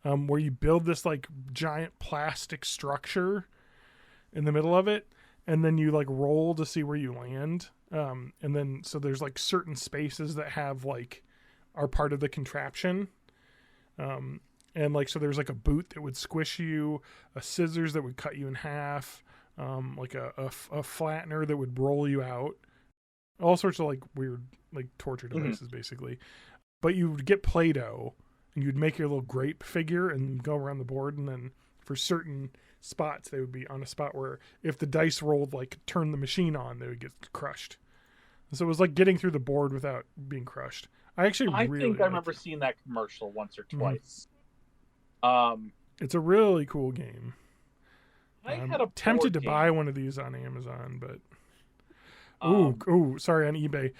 where you build this like giant plastic structure in the middle of it, and then you like roll to see where you land. And then so there's like certain spaces that have like are part of the contraption. And like so there's like a boot that would squish you, a scissors that would cut you in half, like a flattener that would roll you out, all sorts of like weird like torture devices basically. But you would get Play-Doh and you'd make your little grape figure and go around the board, and then for certain spots they would be on a spot where if the dice rolled like turn the machine on, they would get crushed. So it was like getting through the board without being crushed. I think I remember seeing that commercial once or twice. It's a really cool game. I'm tempted to buy one of these on Amazon, but sorry, on eBay.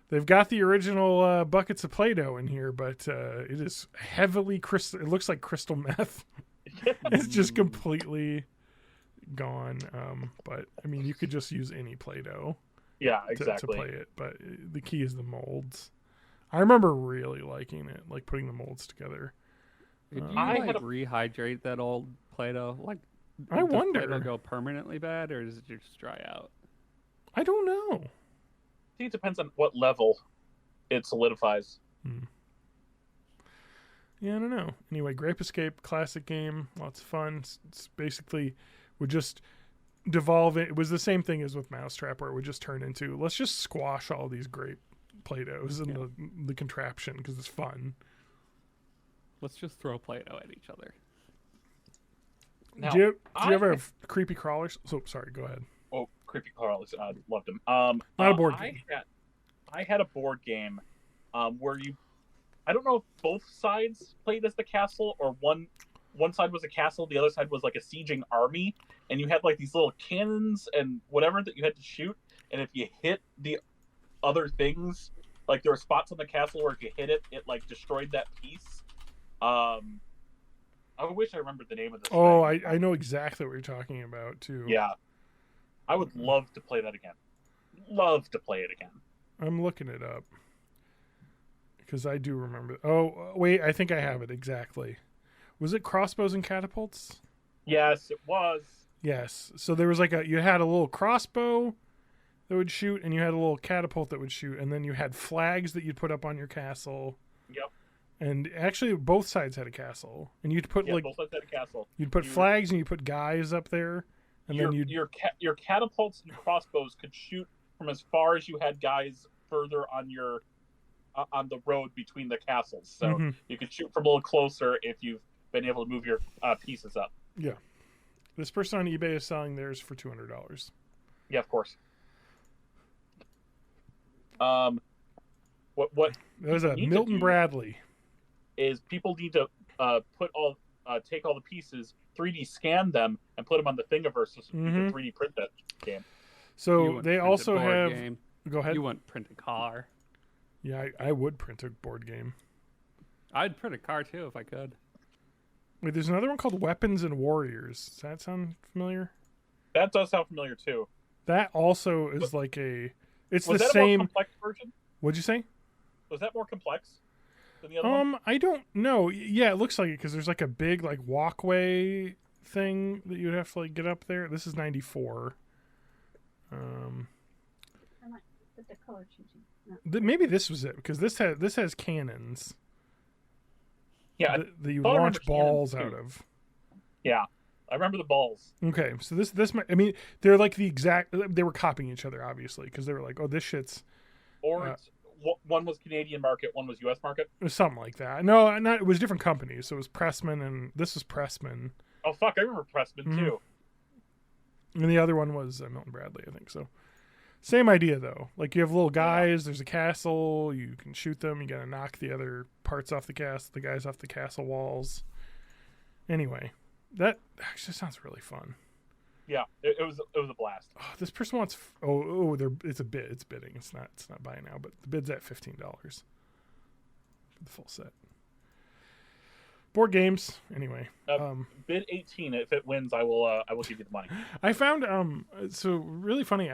They've got the original buckets of Play-Doh in here, but it is heavily crystal. It looks like crystal meth. It's just completely gone. But I mean, you could just use any Play-Doh. Yeah, exactly. To play it, but the key is the molds. I remember really liking it, like putting the molds together. Did you rehydrate that old Play-Doh? Like, I wonder. Does Play-Doh go permanently bad, or does it just dry out? I don't know. I think it depends on what level it solidifies. Yeah, I don't know. Anyway, Grape Escape, classic game, lots of fun. It's basically would just devolve it. It was the same thing as with Mousetrap, where it would just turn into let's just squash all these grape Play-Dohs and the contraption because it's fun. Let's just throw Play-Doh at each other. Now, do you ever have creepy crawlers? So sorry, go ahead. Oh, creepy crawlers! I loved them. Not a board game. I had a board game where I don't know if both sides played as the castle or one side was a castle, the other side was like a sieging army, and you had like these little cannons and whatever that you had to shoot, and if you hit the other things, like there were spots on the castle where if you hit it, it like destroyed that piece. I wish I remembered the name of this. Oh, I know exactly what you're talking about too. Yeah, I would love to play that again. Love to play it again. I'm looking it up because I do remember. Oh wait, I think I have it exactly. Was it crossbows and catapults? Yes, it was. Yes. So there was you had a little crossbow that would shoot, and you had a little catapult that would shoot, and then you had flags that you'd put up on your castle. Yep. And actually, both sides had a castle, and you'd put both sides had a castle. You'd put flags and you put guys up there, and then your catapults and crossbows could shoot from as far as you had guys further on your on the road between the castles. So you could shoot from a little closer if you've been able to move your pieces up. Yeah. This person on eBay is selling theirs for $200. Yeah, of course. What? There's a Milton Bradley. Is people need to take all the pieces, 3D scan them, and put them on the Thingiverse so you can 3D print that game. So they also have. Game. Go ahead. You wouldn't print a car. Yeah, I would print a board game. I'd print a car too if I could. Wait, there's another one called Weapons and Warriors. Does that sound familiar? That does sound familiar too. That also is like a. It's was the that same. A more complex version? What'd you say? Was that more complex than the other one? I don't know. Yeah, it looks like it because there's like a big like walkway thing that you'd have to like get up there. This is 94. I might put the color changing. No. Maybe this was it because this has cannons Yeah, that you I remember launch balls cannons, out too. of. yeah. I remember the balls. Okay, so this might, I mean, they're like the exact. They were copying each other obviously because they were like, oh, this shit's Or one was Canadian market, one was U.S. market. something like that. No, not it was different companies. So it was Pressman and this was Pressman, Oh fuck, I remember Pressman too. and the other one was Milton Bradley, I think. So same idea though. Like you have little guys. There's a castle. You can shoot them. You gotta knock the other parts off the castle. The guys off the castle walls. Anyway, that actually sounds really fun. Yeah, it was a blast. Oh, this person wants. It's a bid. It's bidding. It's not buy now, but the bid's at $15 for the full set. Board games, anyway. Bid 18. If it wins, I will give you the money. I found so really funny.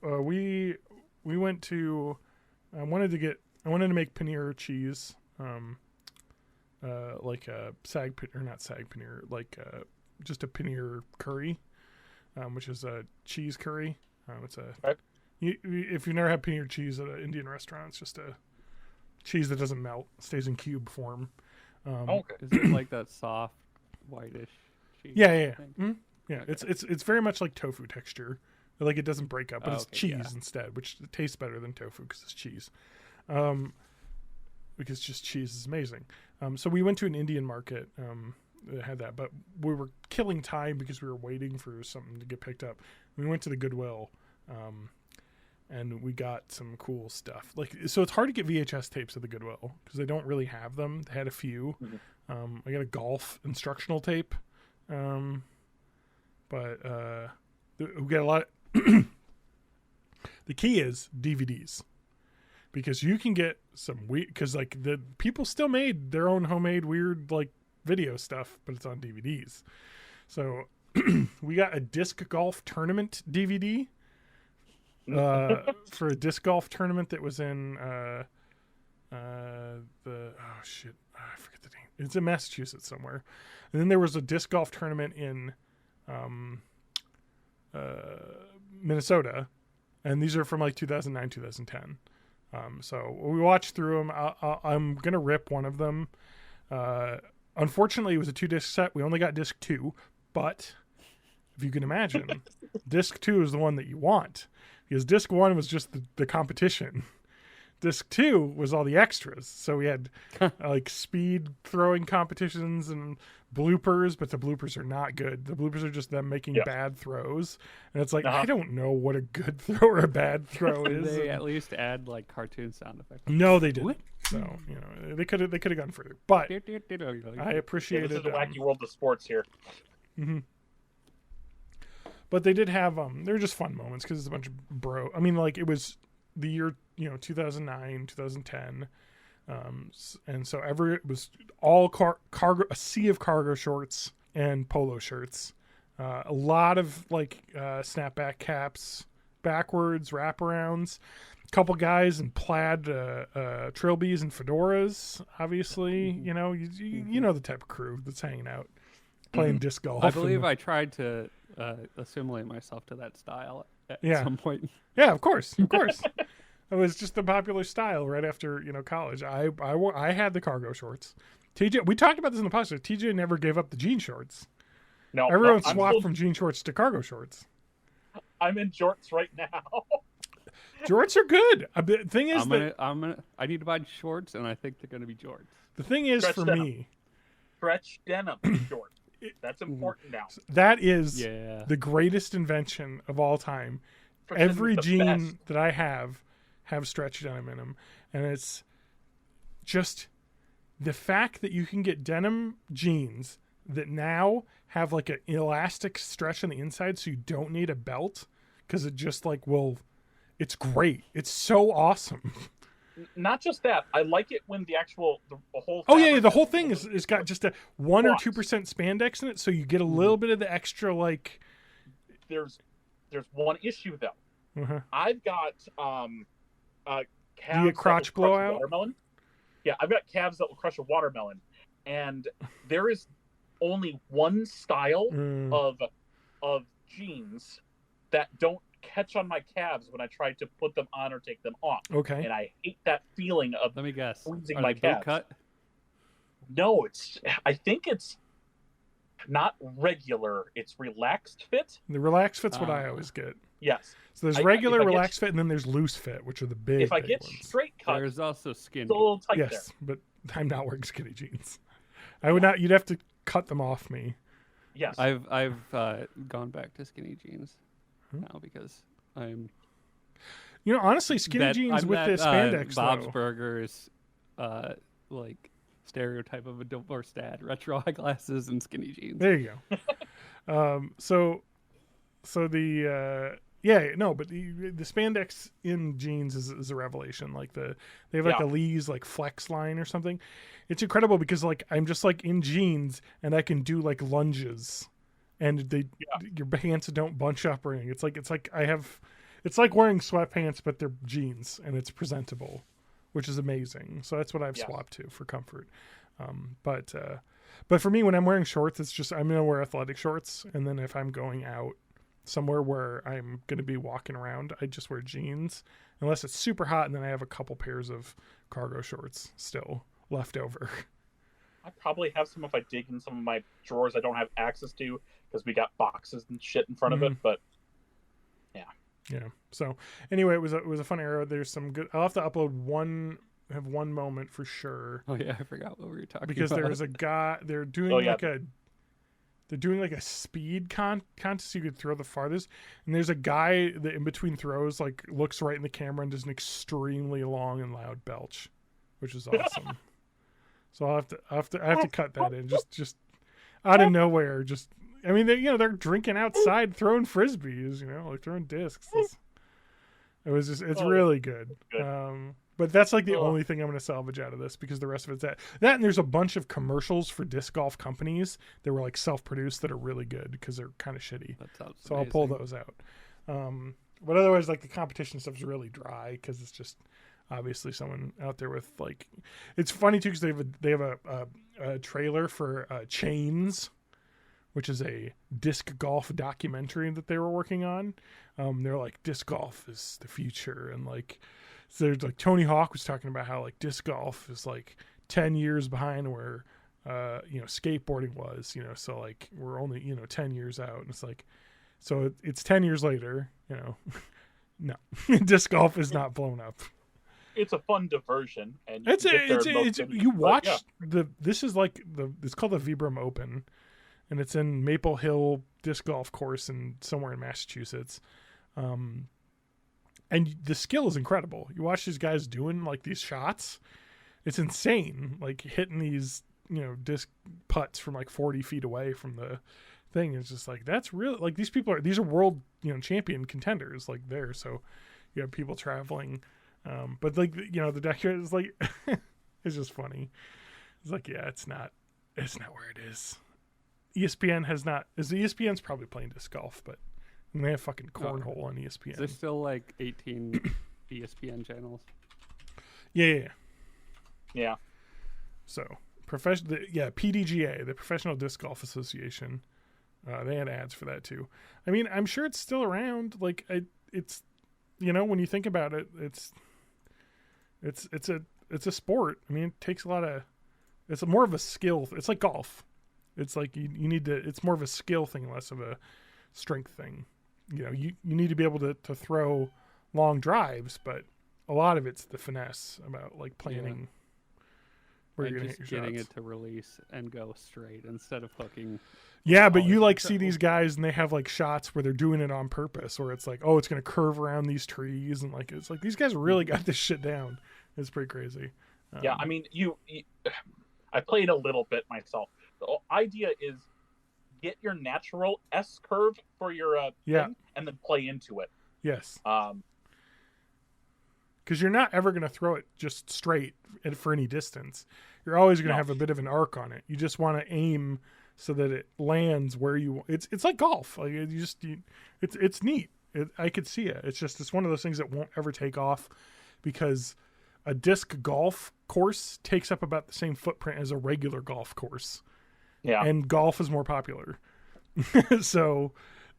We went to. I wanted to make paneer cheese, like a not sag paneer, like just a paneer curry, which is a cheese curry. It's a right. If you've never had paneer cheese at an Indian restaurant, it's just a cheese that doesn't melt, stays in cube form. Okay. Is it like that soft, whitish cheese? Yeah. thing? Mm-hmm. Yeah, Okay. it's very much like tofu texture. Like it doesn't break up, but it's okay, cheese yeah. instead, which tastes better than tofu because it's cheese. Because just cheese is amazing. So we went to an Indian market that had that, but we were killing time because we were waiting for something to get picked up. We went to the Goodwill, and we got some cool stuff. Like, so it's hard to get VHS tapes at the Goodwill because they don't really have them. They had a few. Mm-hmm. I got a golf instructional tape, but we got a lot. The key is DVDs, because you can get some weird. Because like the people still made their own homemade weird like video stuff, but it's on DVDs. So we got a disc golf tournament DVD. For a disc golf tournament that was in I forget the name. It's in Massachusetts somewhere. And then there was a disc golf tournament in Minnesota, and these are from like 2009, 2010. So we watched through them. I'm gonna rip one of them. Unfortunately, it was a 2-disc set. We only got disc 2, but if you can imagine, disc 2 is the one that you want. Because disc 1 was just the competition. Disc 2 was all the extras. So we had like speed throwing competitions and bloopers, but the bloopers are not good. The bloopers are just them making bad throws. And it's like, I don't know what a good throw or a bad throw Did is. they at least add like cartoon sound effects? No, they didn't. So, you know, they could have gone further. But I appreciated This is the wacky world of sports here. Mm-hmm. But they did have they were just fun moments because it's a bunch of I mean, like it was the year 2009, 2010, and so it was all cargo, a sea of cargo shorts and polo shirts, a lot of like snapback caps, backwards wraparounds, a couple guys in plaid trilbies and fedoras. Obviously, you know you know the type of crew that's hanging out playing disc golf. I believe I tried to assimilate myself to that style at some point. Yeah, of course. It was just the popular style right after college. I had the cargo shorts. TJ, we talked about this in the podcast. TJ never gave up the jean shorts. No, everyone swapped from jean shorts to cargo shorts. I'm in jorts right now. Jorts are good. The thing is, I need to buy shorts, and I think they're gonna be jorts. The thing is, Stretch for denim. me, stretch denim short. That's important now. That is the greatest invention of all time. Every jean that I have stretch denim in them, and it's just the fact that you can get denim jeans that now have like an elastic stretch on the inside, so you don't need a belt because it just like it's great. It's so awesome. Not just that, I like it when the whole. Oh yeah, the whole thing is got just a 1 or 2% spandex in it, so you get a little bit of the extra like. There's one issue though. Uh-huh. I've got calves the crotch that will crush blowout. A watermelon. Yeah, I've got calves that will crush a watermelon, and there is only one style of jeans that don't catch on my calves when I try to put them on or take them off. Okay. And I hate that feeling of Let me guess. squeezing Are my they boot calves. cut? No, I think it's not regular. It's relaxed fit. The relaxed fit's what I always get. Yes. So there's if regular I get- relaxed fit, and then there's loose fit, which are the big. If I big get ones. straight cut, There's also skinny. it's a little tight Yes, there. but I'm not wearing skinny jeans. I would not. You'd have to cut them off me. Yes. I've gone back to skinny jeans now because I'm You know, honestly, skinny jeans I'm with the spandex. Bob's though. Burgers, like stereotype of a divorced dad: retro eyeglasses and skinny jeans. There you go. So the but the spandex in jeans is a revelation. Like they have like a Lee's like flex line or something. It's incredible because like I'm just like in jeans and I can do like lunges, and your pants don't bunch up or anything. It's like wearing sweatpants but they're jeans and it's presentable, which is amazing. So that's what I've swapped to for comfort. But for me, when I'm wearing shorts, it's just I'm gonna wear athletic shorts, and then if I'm going out somewhere where I'm gonna be walking around, I just wear jeans unless it's super hot, and then I have a couple pairs of cargo shorts still left over. I probably have some if I dig in some of my drawers I don't have access to because we got boxes and shit in front of it. But yeah. So anyway, it was a fun era. There's some good. I'll have to upload one moment for sure. Oh yeah, I forgot what we were talking Because about. there was a guy. They're doing like a speed contest. You could throw the farthest, and there's a guy that in between throws like looks right in the camera and does an extremely long and loud belch, which is awesome. So I have to cut that in just out of nowhere. Just I mean they're drinking outside, throwing frisbees, like throwing discs. It's really good. But that's like the only thing I'm going to salvage out of this because the rest of it's that and there's a bunch of commercials for disc golf companies that were like self-produced that are really good because they're kind of shitty. That sounds so I'll pull those out. But otherwise, like the competition stuff is really dry because it's just obviously someone out there with like. It's funny too because they have a trailer for Chains, which is a disc golf documentary that they were working on. They're like disc golf is the future and like. So there's like Tony Hawk was talking about how like disc golf is like 10 years behind where skateboarding was, so like we're only 10 years out, and it's like so it's 10 years later, no. Disc golf is not blown up. It's a fun diversion, and It's you watch this is like it's called the Vibram Open, and it's in Maple Hill Disc Golf Course and somewhere in Massachusetts. And the skill is incredible. You watch these guys doing like these shots. It's insane. Like hitting these, disc putts from like 40 feet away from the thing. It's just like, that's really like these are world, champion contenders like there. So you have people traveling. But like, the documentary is like, it's just funny. It's like, yeah, it's not where it is. ESPN's probably playing disc golf, but and they have fucking cornhole on ESPN. There's still like 18 ESPN channels. Yeah. So PDGA, the Professional Disc Golf Association, they had ads for that too. I mean, I'm sure it's still around. Like it's, when you think about it, it's a sport. I mean, it takes it's more of a skill. It's like golf. It's like you need to. It's more of a skill thing, less of a strength thing. You need to be able to throw long drives, but a lot of it's the finesse about like planning where you're going to hit your getting shots. it to release and go straight instead of hooking. Yeah, but you like see these guys and they have like shots where they're doing it on purpose, where it's like, oh, it's going to curve around these trees, and like it's like these guys really got this shit down. It's pretty crazy. Yeah, I mean, I played a little bit myself. The idea is get your natural S curve for your thing, and then play into it. Yes. Because you're not ever going to throw it just straight for any distance. You're always going to have a bit of an arc on it. You just want to aim so that it lands where you. It's like golf. Like it's neat. I could see it. It's one of those things that won't ever take off because a disc golf course takes up about the same footprint as a regular golf course. Yeah. And golf is more popular. So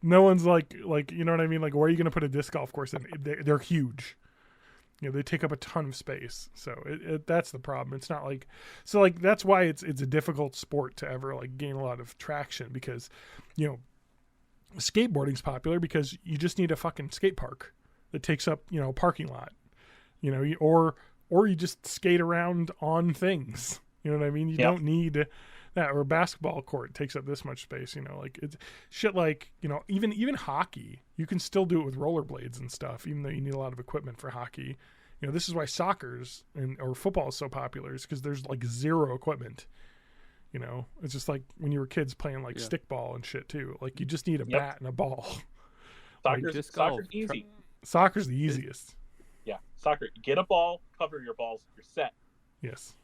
No one's like you know what I mean. Like, where are you going to put a disc golf course in? They're huge. You know, they take up a ton of space. So that's the problem. It's not like that's why it's a difficult sport to ever like gain a lot of traction because, you know, skateboarding's popular because you just need a fucking skate park that takes up, you know, a parking lot. You know, or you just skate around on things. You know what I mean? You don't need that, or a basketball court takes up this much space. You know, like it's shit. Like, you know, even hockey, you can still do it with rollerblades and stuff, even though you need a lot of equipment for hockey. You know, this is why soccer's or football is so popular, is because there's like zero equipment. You know, it's just like when you were kids playing like stickball and shit too. Like you just need a bat and a ball. Soccer's easy. Soccer's the easiest. Yeah, soccer. Get a ball, cover your balls, you're set. Yes.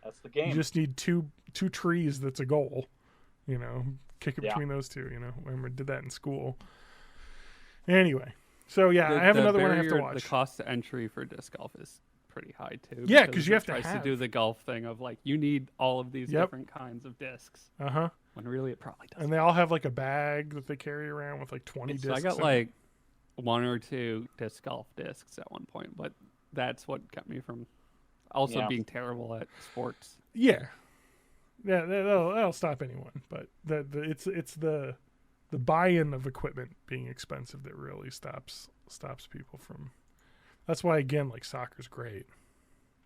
That's the game. You just need two trees that's a goal. You know, kick it between those two. You know, I remember did that in school. Anyway, so I have another one I have to watch. The cost to entry for disc golf is pretty high too. Yeah, because you have to to do the golf thing of like you need all of these different kinds of discs. When really it probably doesn't. And they all have like a bag that they carry around with like 20 discs. I got like 1 or 2 disc golf discs at one point, but that's what kept me from also being terrible at sports. Yeah, that'll stop anyone. But it's the buy-in of equipment being expensive that really stops people from. That's why again, like soccer's great.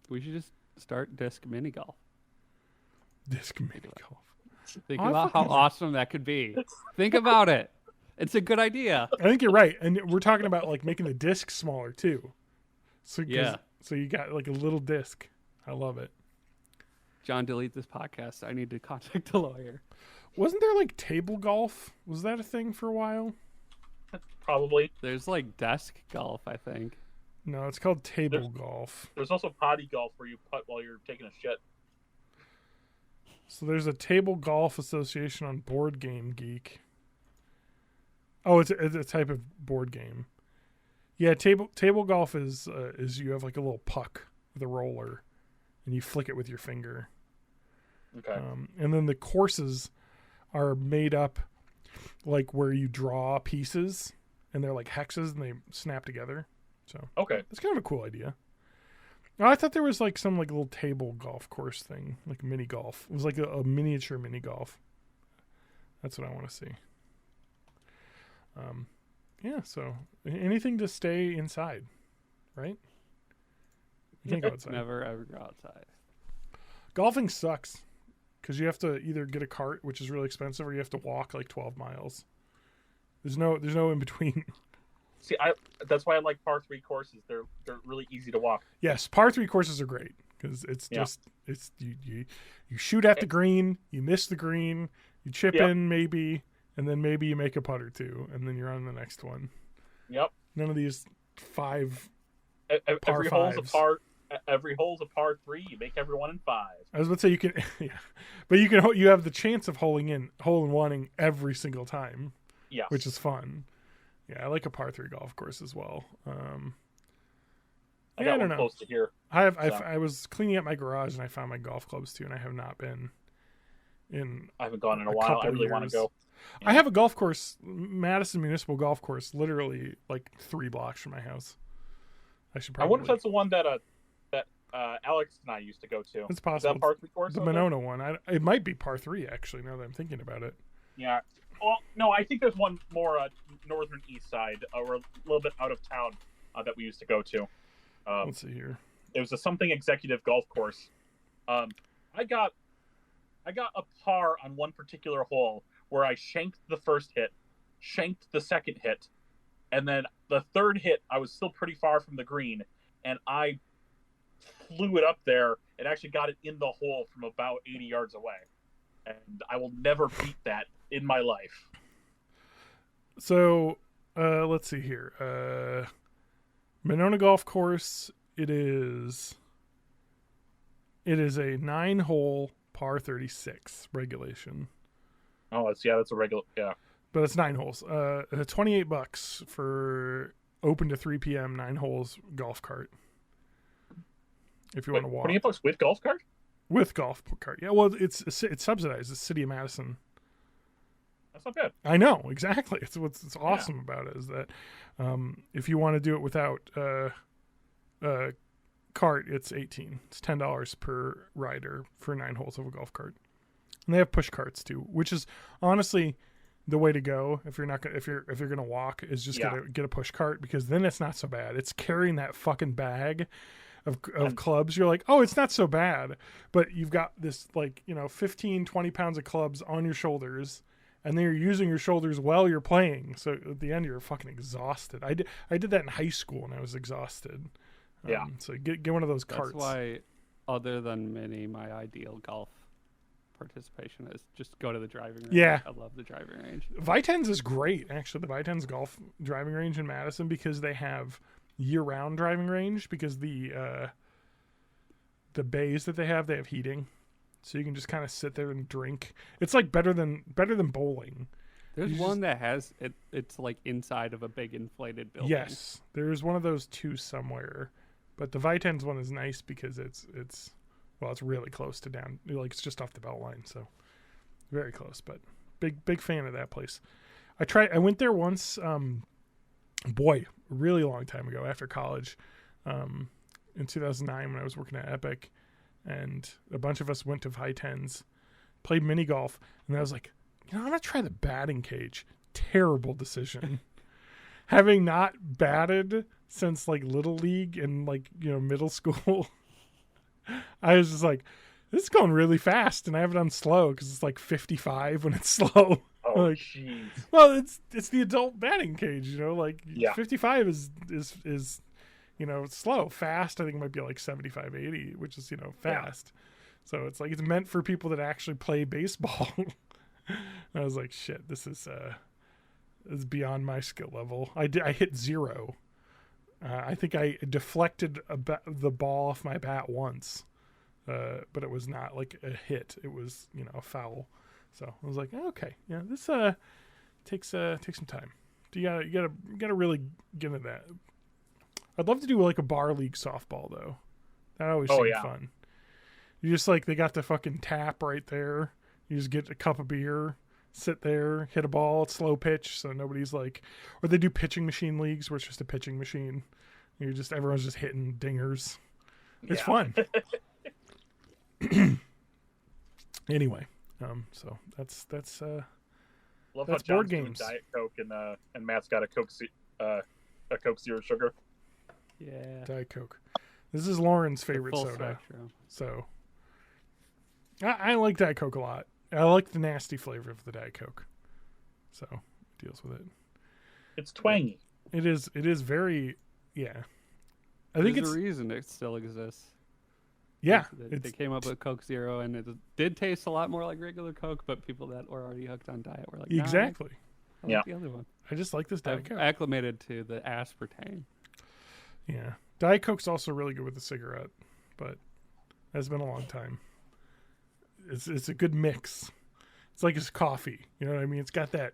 We should just start disc mini golf. Disc mini golf. Think about how awesome that could be. Think about it. It's a good idea. I think you're right, and we're talking about like making the disc smaller too. So so you got like a little disc. I love it. John, delete this podcast. I need to contact a lawyer. Wasn't there like table golf? Was that a thing for a while? Probably. There's like desk golf, I think. No, it's called table golf. There's also potty golf where you putt while you're taking a shit. So there's a table golf association on Board Game Geek. Oh, it's a type of board game. Yeah, table golf is you have like a little puck with a roller, and you flick it with your finger. Okay. And then the courses are made up like where you draw pieces, and they're like hexes, and they snap together. So it's kind of a cool idea. Oh, I thought there was like some like little table golf course thing, like mini golf. It was like a miniature mini golf. That's what I want to see. So anything to stay inside, right? You can't go outside. Never ever go outside. Golfing sucks because you have to either get a cart, which is really expensive, or you have to walk like 12 miles. There's no in between. See, that's why I like par 3 courses. They're really easy to walk. Yes, par 3 courses are great because it's just you shoot at the green, you miss the green, you chip in maybe. And then maybe you make a putt or two, and then you're on the next one. Yep. None of these 5 every hole's a par. Every hole's a par 3. You make everyone in 5. I was about to say you can, but you have the chance of hole in one every single time. Yeah. Which is fun. Yeah, I like a par 3 golf course as well. I got one close to here. I was cleaning up my garage and I found my golf clubs too, and I have not been in. I haven't gone in a while. I really want to go. I have a golf course, Madison Municipal Golf Course, literally like 3 blocks from my house. I should probably. I wonder if that's the one that Alex and I used to go to. It's possible. Is that par 3 course? The Monona one. It might be par 3 actually. Now that I'm thinking about it. Yeah. Well, no, I think there's one more northern east side, or a little bit out of town, that we used to go to. Let's see here. It was a something executive golf course. I got a par on one particular hole where I shanked the first hit, shanked the second hit, and then the third hit, I was still pretty far from the green, and I flew it up there and actually got it in the hole from about 80 yards away. And I will never beat that in my life. So, let's see here. Monona Golf Course, it is a 9-hole par 36 regulation. Oh, that's a regular, yeah. But it's 9 holes. $28 for open to 3 p.m. 9 holes golf cart. If you want to walk. $28 with golf cart? With golf cart, yeah. Well, it's subsidized. It's City of Madison. That's not bad. I know, exactly. It's what's awesome about it is that if you want to do it without cart, it's $18. It's $10 per rider for 9 holes of a golf cart. And they have push carts too, which is honestly the way to go if you're not gonna, if you're gonna walk, is just get a push cart, because then it's not so bad. It's carrying that fucking bag of clubs. You're like, oh, it's not so bad, but you've got this 15, 20 pounds of clubs on your shoulders, and then you're using your shoulders while you're playing. So at the end, you're fucking exhausted. I did that in high school, and I was exhausted. So get one of those carts. That's why, other than mini, my ideal golf participation is just go to the driving range. Yeah. I love the driving range. Vitens is great, actually. The Vitens golf driving range in Madison, because they have year-round driving range, because the bays that they have heating, so you can just kind of sit there and drink. It's like better than bowling. There's one that has it's like inside of a big inflated building. Yes, there's one of those too somewhere, but the Vitens one is nice because it's really close to down, like it's just off the belt line, so very close. But big fan of that place. I went there once, a really long time ago after college, in 2009 when I was working at Epic, and a bunch of us went to Vitens, played mini golf, and I was like, I'm gonna try the batting cage. Terrible decision. Having not batted since like little league and middle school, I was just like, this is going really fast, and I have it on slow because it's like 55 when it's slow. Oh, jeez. Well, it's the adult batting cage, 55 is slow. Fast, I think it might be like 75, 80, which is fast. Yeah. So it's like it's meant for people that actually play baseball. I was like, shit, this is beyond my skill level. I hit 0. I think I deflected the ball off my bat once, but it was not like a hit. It was a foul. So I was like, okay, yeah, this takes some time. You gotta really get into that. I'd love to do like a bar league softball though. That always seemed fun. You just they got the fucking tap right there. You just get a cup of beer, sit there, hit a ball, it's slow pitch, so nobody's or they do pitching machine leagues where it's just a pitching machine. Everyone's just hitting dingers. It's fun. Anyway, so that's Love that's how board John's doing games. Diet Coke and Matt's got a Coke Zero Sugar. Yeah. Diet Coke. This is Lauren's favorite Full soda. spectrum. So I like Diet Coke a lot. I like the nasty flavor of the Diet Coke. So deals with it. It's twangy. It is very I think There's it's a reason it still exists. yeah. They came up with Coke Zero, and it did taste a lot more like regular Coke, but people that were already hooked on diet were like, nah, exactly. I like the other one. I just like this Diet I've Coke. acclimated to the aspartame. Yeah. Diet Coke's also really good with a cigarette, but it's been a long time. It's a good mix. It's like it's coffee. You know what I mean? It's got that,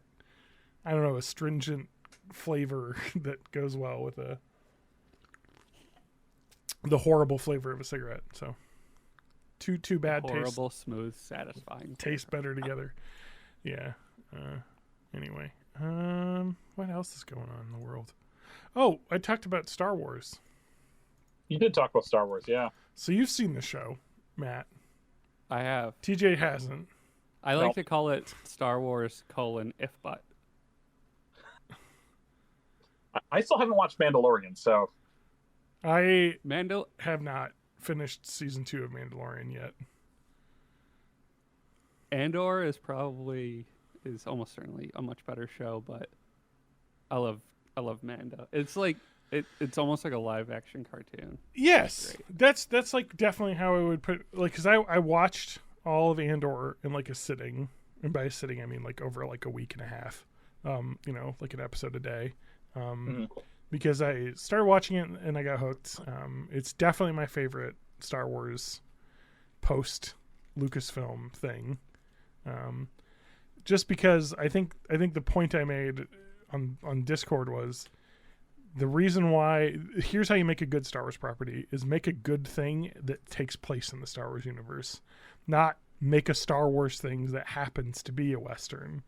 I don't know, astringent flavor that goes well with the horrible flavor of a cigarette. So two bad Horrible, smooth, satisfying. taste better together. Yeah. Anyway, what else is going on in the world? Oh, I talked about Star Wars. You did talk about Star Wars, yeah. So you've seen the show, Matt. I have. TJ hasn't. I like to call it Star Wars : if but. I still haven't watched Mandalorian, so I have not finished season 2 of Mandalorian yet. Andor is almost certainly a much better show, but I love Mando. It's like it's almost like a live action cartoon. Yes, that's like definitely how I would put, because I watched all of Andor in like a sitting, and by a sitting I mean like over like a week and a half, like an episode a day, because I started watching it and I got hooked. It's definitely my favorite Star Wars post Lucasfilm thing, just because I think the point I made on Discord was, the reason why, here's how you make a good Star Wars property, is make a good thing that takes place in the Star Wars universe, not make a Star Wars thing that happens to be a Western.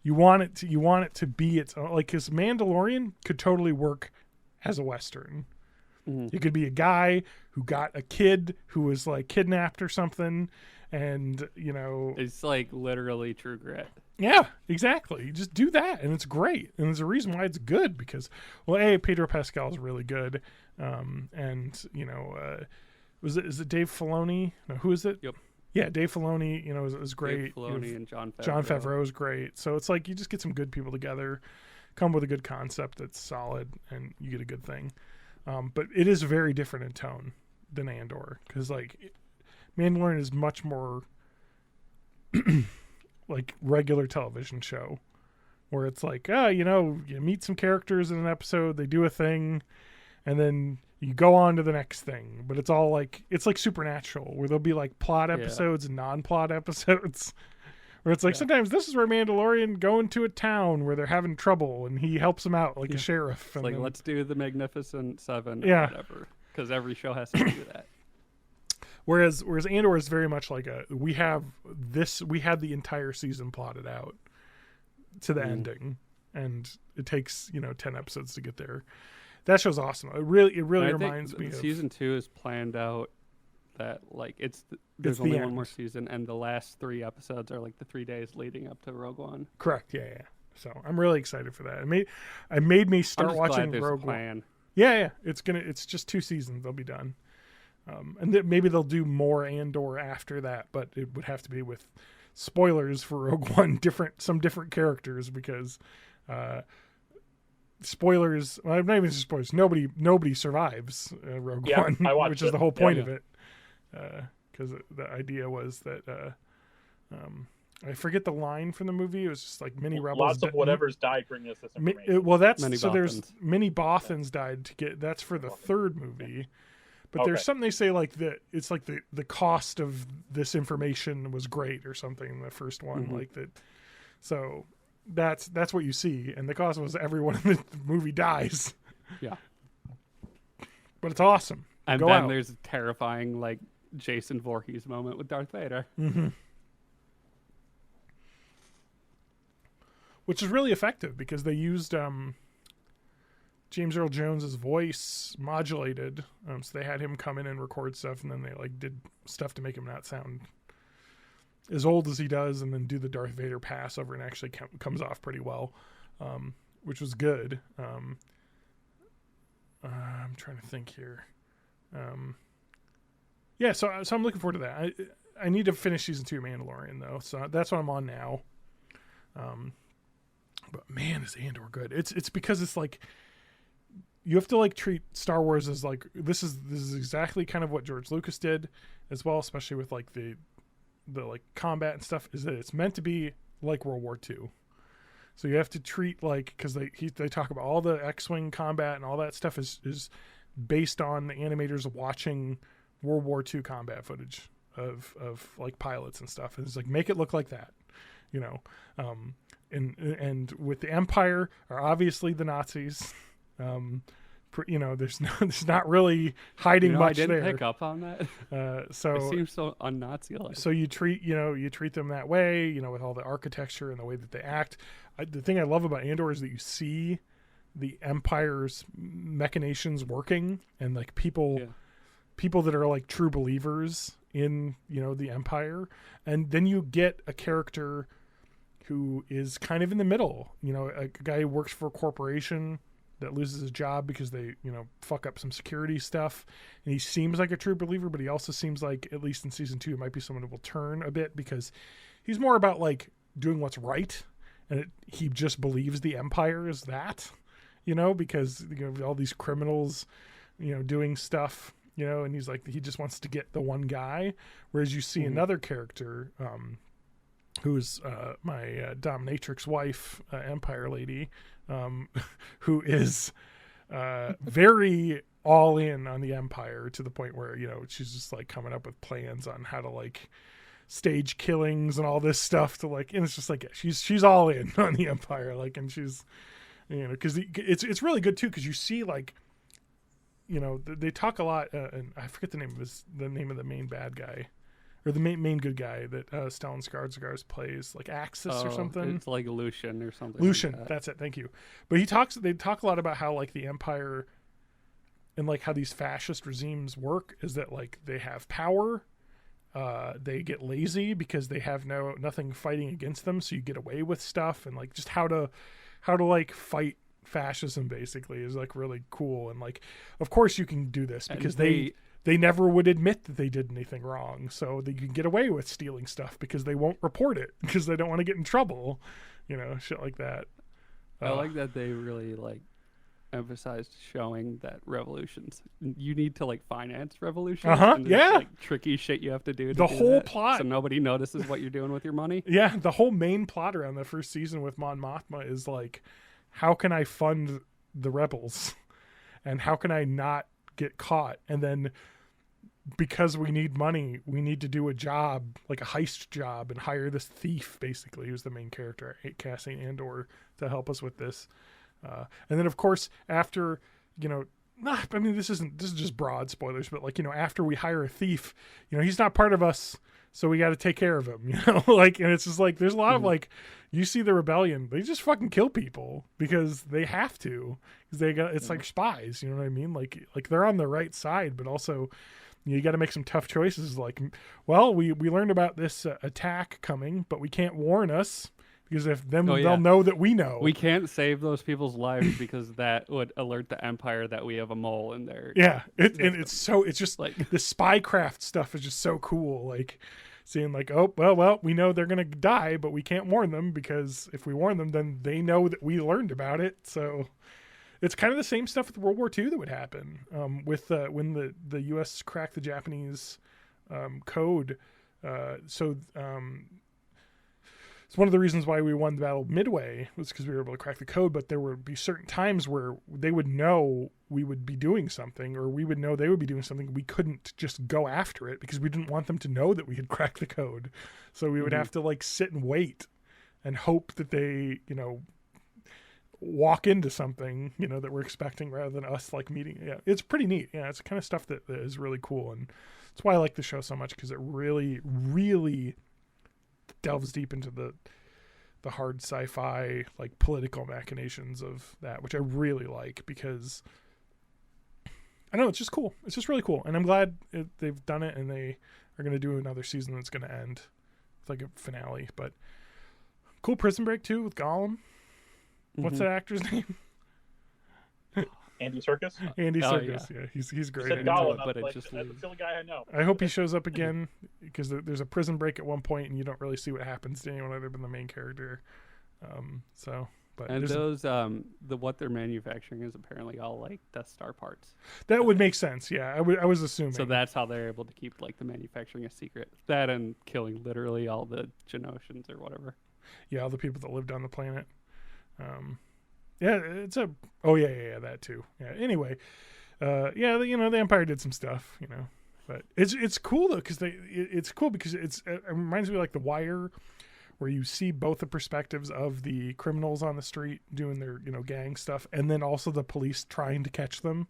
You want it to be its own, like, because Mandalorian could totally work as a Western. Mhm. It could be a guy who got a kid who was like kidnapped or something, and It's like literally True Grit. yeah, exactly. You just do that, and it's great. And there's a reason why it's good because, well, Pedro Pascal is really good, and is it Dave Filoni? No, who is it? Yep. Yeah, Dave Filoni. Is great. Dave Filoni and John Favreau. John Favreau is great. So it's like you just get some good people together, come with a good concept that's solid, and you get a good thing. But it is very different in tone than Andor because like Mandalorian is much more like regular television show where it's like, you meet some characters in an episode, they do a thing, and then you go on to the next thing. But it's all like, it's like Supernatural where there'll be like plot episodes and non-plot episodes where it's like sometimes this is where Mandalorian go into a town where they're having trouble and he helps them out like a sheriff. It's like, let's do the Magnificent Seven or Yeah. whatever. Because every show has to do that. Whereas Andor is very much like we had the entire season plotted out to the ending, and it takes 10 episodes to get there. That show's awesome. It really reminds me of season 2 is planned out that like there's the only end. one more season, and the last 3 episodes are like the 3 days leading up to Rogue One. Correct. Yeah. So I'm really excited for that. It made me start I'm just watching glad there's Rogue a One. plan. Yeah. It's just 2 seasons. They'll be done. And maybe they'll do more Andor after that, but it would have to be with spoilers for Rogue One, some different characters because spoilers. Well, not even spoilers. Nobody survives Rogue One, I watched which is it. the whole point Yeah. of it. Because the idea was that I forget the line from the movie. It was just like many rebels. Lots of whatever's died bringing us this information. Well, that's Many so. There's Bothans. many Bothans died to get. That's for the third movie. But there's Okay. something they say like that. It's like the cost of this information was great or something in the first one, like that. So that's what you see, and the cost was everyone in the movie dies. Yeah. But it's awesome. And Go then out. there's a terrifying like Jason Voorhees moment with Darth Vader. Which is really effective because they used James Earl Jones's voice modulated, so they had him come in and record stuff, and then they like did stuff to make him not sound as old as he does, and then do the Darth Vader pass over, and actually comes off pretty well, which was good. I'm trying to think here. So I'm looking forward to that. I need to finish season 2 of Mandalorian though, so that's what I'm on now. But man, is Andor good? It's because it's like you have to like treat Star Wars as like this is exactly kind of what George Lucas did as well, especially with like the like combat and stuff. Is that it's meant to be like World War II. So you have to treat like because they talk about all the X-wing combat and all that stuff is based on the animators watching World War II combat footage of like pilots and stuff. And it's like make it look like that, And with the Empire are obviously the Nazis. There's not really hiding much I didn't there. pick up on that. So It seems so un-Nazi-like. so you treat them that way, with all the architecture and the way that they act. The thing I love about Andor is that you see the Empire's machinations working, and like people that are like true believers in the Empire, and then you get a character who is kind of in the middle, a guy who works for a corporation that loses his job because they fuck up some security stuff, and he seems like a true believer, but he also seems like, at least in season 2, it might be someone who will turn a bit because he's more about like doing what's right, and he just believes the Empire is that, because all these criminals doing stuff, and he's like, he just wants to get the one guy, whereas you see another character who's my dominatrix wife, Empire lady, who is very all in on the Empire to the point where she's just like coming up with plans on how to like stage killings and all this stuff to like, and it's just like she's all in on the Empire, like, and she's because it's really good too because you see like they talk a lot, and I forget the name of the main bad guy. or the main good guy that Stellan Skarsgård plays, like Axis or something. It's like Lucian or something. Lucian, like that. that's it. Thank you. But they talk a lot about how like the Empire and like how these fascist regimes work is that like they have power, they get lazy because they have nothing fighting against them, so you get away with stuff, and like just how to like fight fascism basically is like really cool. And like of course you can do this because they never would admit that they did anything wrong, so they can get away with stealing stuff because they won't report it because they don't want to get in trouble, shit like that. I like that they really like emphasized showing that revolutions, you need to like finance revolutions. And there's, like, tricky shit you have to do to the do whole that, plot, so nobody notices what you're doing with your money. Yeah, the whole main plot around the first season with Mon Mothma is like, how can I fund the rebels and how can I not get caught? And then because we need money, we need to do a job, like a heist job, and hire this thief, basically, who's the main character, Cassian Andor, to help us with this. And then, of course, after, I mean, this is just broad spoilers, but like, after we hire a thief, he's not part of us, so we got to take care of him, like, and it's just like, there's a lot of like, you see the rebellion, they just fucking kill people because they have to, because it's like spies, you know what I mean? Like they're on the right side, but also you got to make some tough choices. Like, well, we learned about this attack coming, but we can't warn us because if they'll know that we know. We can't save those people's lives because that would alert the Empire that we have a mole in there. Yeah, it's just like the spycraft stuff is just so cool. Like seeing like, oh, well, we know they're gonna die, but we can't warn them because if we warn them, then they know that we learned about it. So it's kind of the same stuff with World War II that would happen with when the U.S. cracked the Japanese code. It's one of the reasons why we won the Battle of Midway was because we were able to crack the code, but there would be certain times where they would know we would be doing something, or we would know they would be doing something. We couldn't just go after it because we didn't want them to know that we had cracked the code. So we would have to like sit and wait and hope that they, walk into something, that we're expecting rather than us like meeting. Yeah, it's pretty neat. Yeah, it's the kind of stuff that is really cool. And that's why I like the show so much, because it really, really delves deep into the hard sci-fi, like political machinations of that, which I really like, because I know it's just cool. It's just really cool. And I'm glad they've done it, and they are going to do another season that's going to end with like a finale. But cool Prison Break too with Gollum. What's that actor's name? Andy Serkis. Andy Serkis. Yeah, he's great. Said Gollum, but that's just the silly guy I know. I hope he shows up again, because there's a prison break at one point, and you don't really see what happens to anyone other than the main character. But those what they're manufacturing is apparently all like Death Star parts. That would make sense. Yeah, I was assuming. So that's how they're able to keep like the manufacturing a secret. That and killing literally all the Genosians or whatever. Yeah, all the people that lived on the planet. That too. Yeah. Anyway, the Empire did some stuff, but it's cool though, because it's cool because it reminds me of like The Wire, where you see both the perspectives of the criminals on the street doing their gang stuff, and then also the police trying to catch them,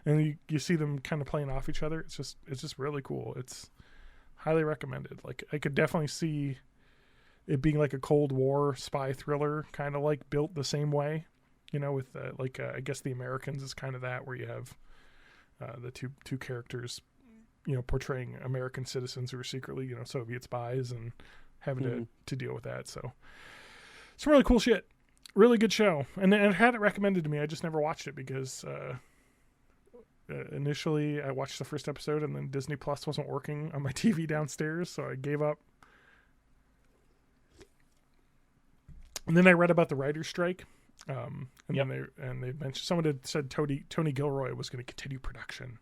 and you see them kind of playing off each other. It's just really cool. It's highly recommended. Like, I could definitely see it being like a Cold War spy thriller, kind of like built the same way, with I guess The Americans is kind of that, where you have the two characters, portraying American citizens who are secretly, Soviet spies and having to deal with that. So some really cool shit. Really good show. And I had it recommended to me. I just never watched it because initially I watched the first episode, and then Disney Plus wasn't working on my TV downstairs, so I gave up. And then I read about the writer's strike, then they mentioned, someone had said Tony Gilroy was going to continue production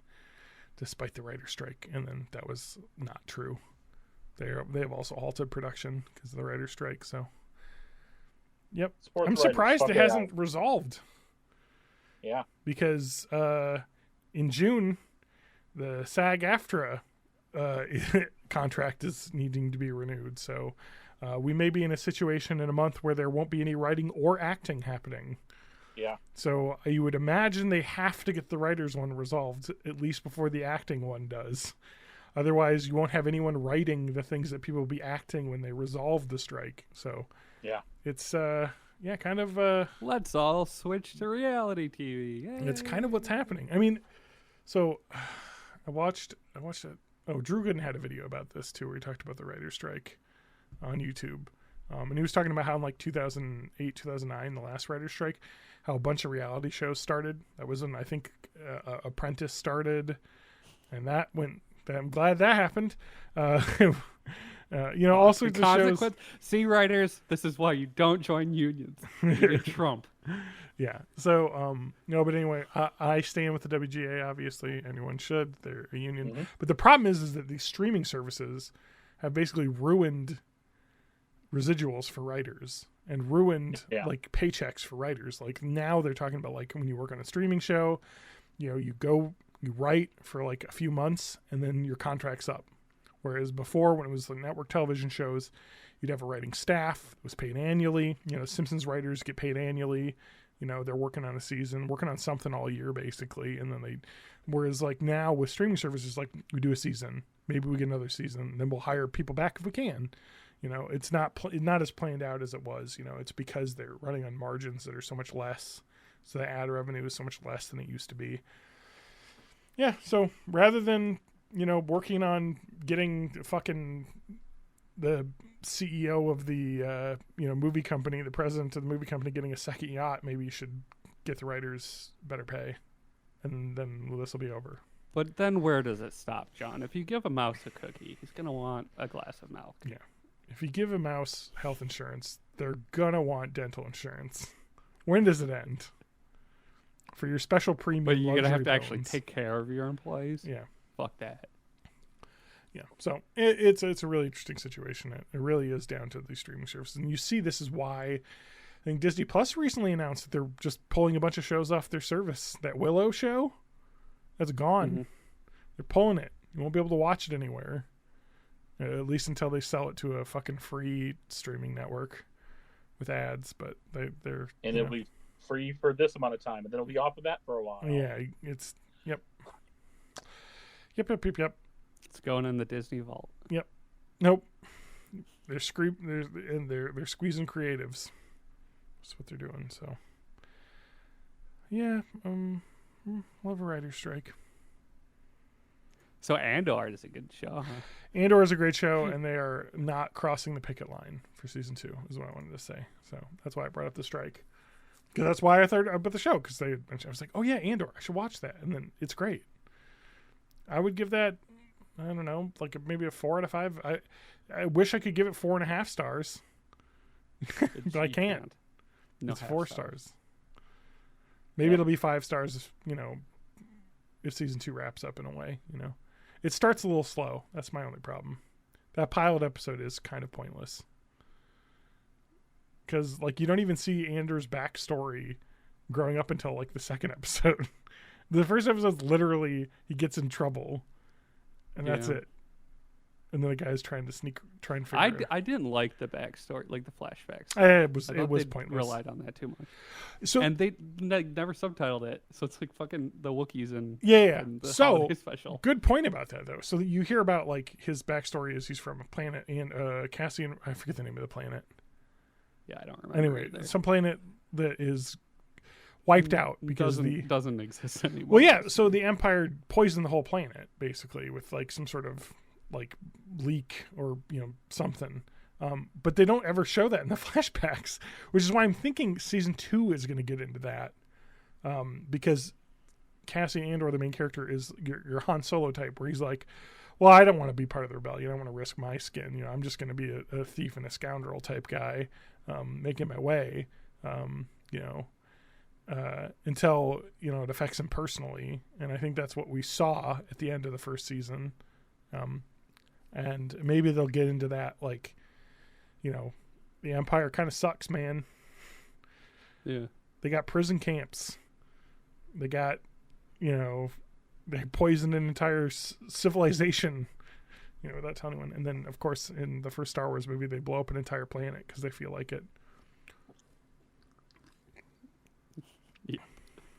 despite the writer's strike, and then that was not true. They have also halted production because of the writer's strike. So, yep, I'm surprised it hasn't resolved. Yeah, because in June, the SAG-AFTRA contract is needing to be renewed. So. We may be in a situation in a month where there won't be any writing or acting happening. Yeah. So you would imagine they have to get the writers one resolved at least before the acting one does. Otherwise, you won't have anyone writing the things that people will be acting when they resolve the strike. So Yeah. it's kind of Let's all switch to reality TV. Yay. it's kind of what's happening. I mean, so I watched it. Oh, Drew Gooden had a video about this too, where he talked about the writer's strike on YouTube. And he was talking about how in like 2008, 2009, the last writer's strike, how a bunch of reality shows started. That was when I think Apprentice started, and that went. I'm glad that happened. All sorts of shows. See, writers, this is why you don't join unions. You get Trump. Yeah. So, no, but anyway, I stand with the WGA. Obviously, anyone should. They're a union. Mm-hmm. But the problem is that these streaming services have basically ruined residuals for writers and ruined like paychecks for writers. Like now they're talking about like when you work on a streaming show, you write for like a few months and then your contract's up. Whereas before, when it was the network television shows, you'd have a writing staff that was paid annually. Simpsons writers get paid annually. They're working on a season, working on something all year basically. And then whereas like now with streaming services, like we do a season, maybe we get another season, and then we'll hire people back if we can. It's not as planned out as it was. It's because they're running on margins that are so much less. So the ad revenue is so much less than it used to be. Yeah. So rather than, working on getting the CEO of the, movie company, the president of the movie company getting a second yacht, maybe you should get the writers better pay, and then this will be over. But then where does it stop, John? If you give a mouse a cookie, he's going to want a glass of milk. Yeah. If you give a mouse health insurance, they're going to want dental insurance. When does it end? For your special premium But you're going to have to bones. actually take care of your employees? Yeah. Fuck that. Yeah, so it's a really interesting situation. It really is down to these streaming services, and you see this is why I think Disney Plus recently announced that they're just pulling a bunch of shows off their service. That Willow show, that's gone. Mm-hmm. They're pulling it. You won't be able to watch it anywhere, at least until they sell it to a fucking free streaming network with ads. But they're it'll be free for this amount of time, and then it'll be off of that for a while. Yeah, it's yep. It's going in the Disney vault. Yep. Nope. They're squeezing creatives. That's what they're doing. So yeah, love a writer's strike. So Andor is a good show, huh? Andor is a great show, and they are not crossing the picket line for season 2, is what I wanted to say. So that's why I brought up the strike. Because that's why I thought about the show. Because I was like, oh yeah, Andor, I should watch that, and then it's great. I would give that, I don't know, like maybe a 4 out of 5. I wish I could give it 4.5 stars, but I can't. No, it's 4 stars. Maybe it'll be 5 stars if season 2 wraps up in a way. It starts a little slow. That's my only problem. That pilot episode is kind of pointless because like you don't even see Andor's backstory growing up until like the second episode. The first episode's literally he gets in trouble, and that's it. And then the guy's trying to figure. I didn't like the backstory, like the flashbacks. It was pointless. Relied on that too much. So and they never subtitled it, so it's like fucking the Wookiees and and the so holiday special. Good point about that though. So you hear about like his backstory is he's from a planet and Cassian. I forget the name of the planet. Yeah, I don't remember. Anyway, either. some planet that is wiped out because doesn't exist anymore. Well, yeah. So the Empire poisoned the whole planet basically with like some sort of like leak or something. But they don't ever show that in the flashbacks, which is why I'm thinking season 2 is going to get into that. Because Cassian Andor, the main character, is your Han Solo type, where he's like, well, I don't want to be part of the rebellion. I don't want to risk my skin. I'm just going to be a thief and a scoundrel type guy, making my way, until, it affects him personally. And I think that's what we saw at the end of the first season. And maybe they'll get into that, like, the Empire kind of sucks, man. Yeah. They got prison camps. They got, they poisoned an entire civilization, without telling anyone. And then, of course, in the first Star Wars movie, they blow up an entire planet because they feel like it.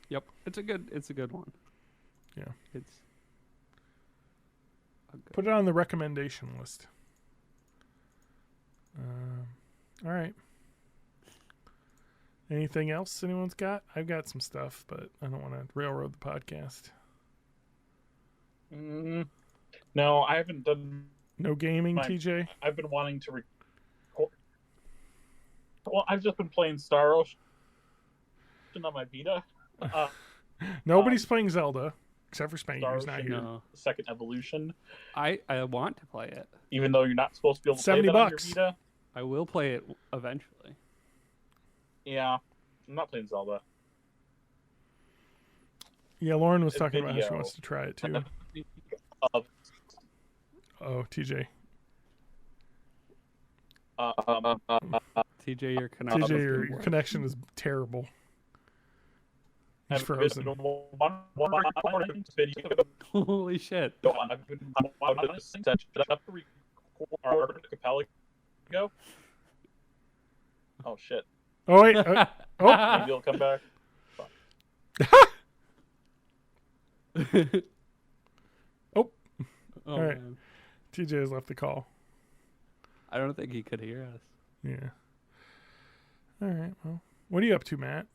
Yep. It's a good one. Yeah. Put it on the recommendation list. All right. Anything else anyone's got? I've got some stuff, but I don't want to railroad the podcast. No, I haven't done. No gaming, My- TJ? I've been wanting to record. Well, I've just been playing Star Ocean on my Vita. Nobody's playing Zelda, except for Spanky, Star who's not Ocean, here. No. Second Evolution, I want to play it. even though you're not supposed to be able to play $70. that on your Vita. I will play it eventually. Yeah, I'm not playing Zelda. Yeah, Lauren was A talking about how she video. wants to try it, too. Of, Oh, TJ. TJ, your connection. TJ, your connection is terrible. He's frozen. Holy shit! I've been set up to record our archipelago. Oh shit! Oh, wait. Oh, Maybe you'll come back. Oh. Oh, All right. man. TJ has left the call. I don't think he could hear us. Yeah. All right. Well, what are you up to, Matt?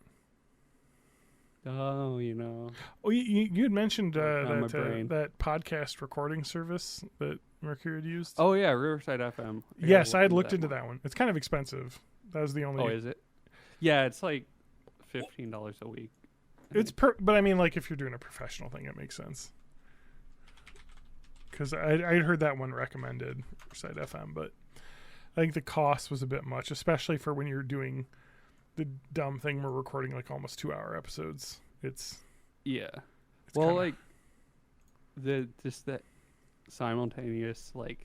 Oh, you know. Oh, you had mentioned On my that brain. that podcast recording service that Mercury had used. Oh yeah, Riverside FM. yes, I had looked into that one. It's kind of expensive. That was the only. Oh, is it? Yeah, it's like $15 a week. It's but I mean, like if you're doing a professional thing, it makes sense. Because I heard that one recommended Riverside FM, but I think the cost was a bit much, especially for when you're doing the dumb thing we're recording like almost 2-hour episodes. It's Yeah. it's Well, kinda- like just that simultaneous, like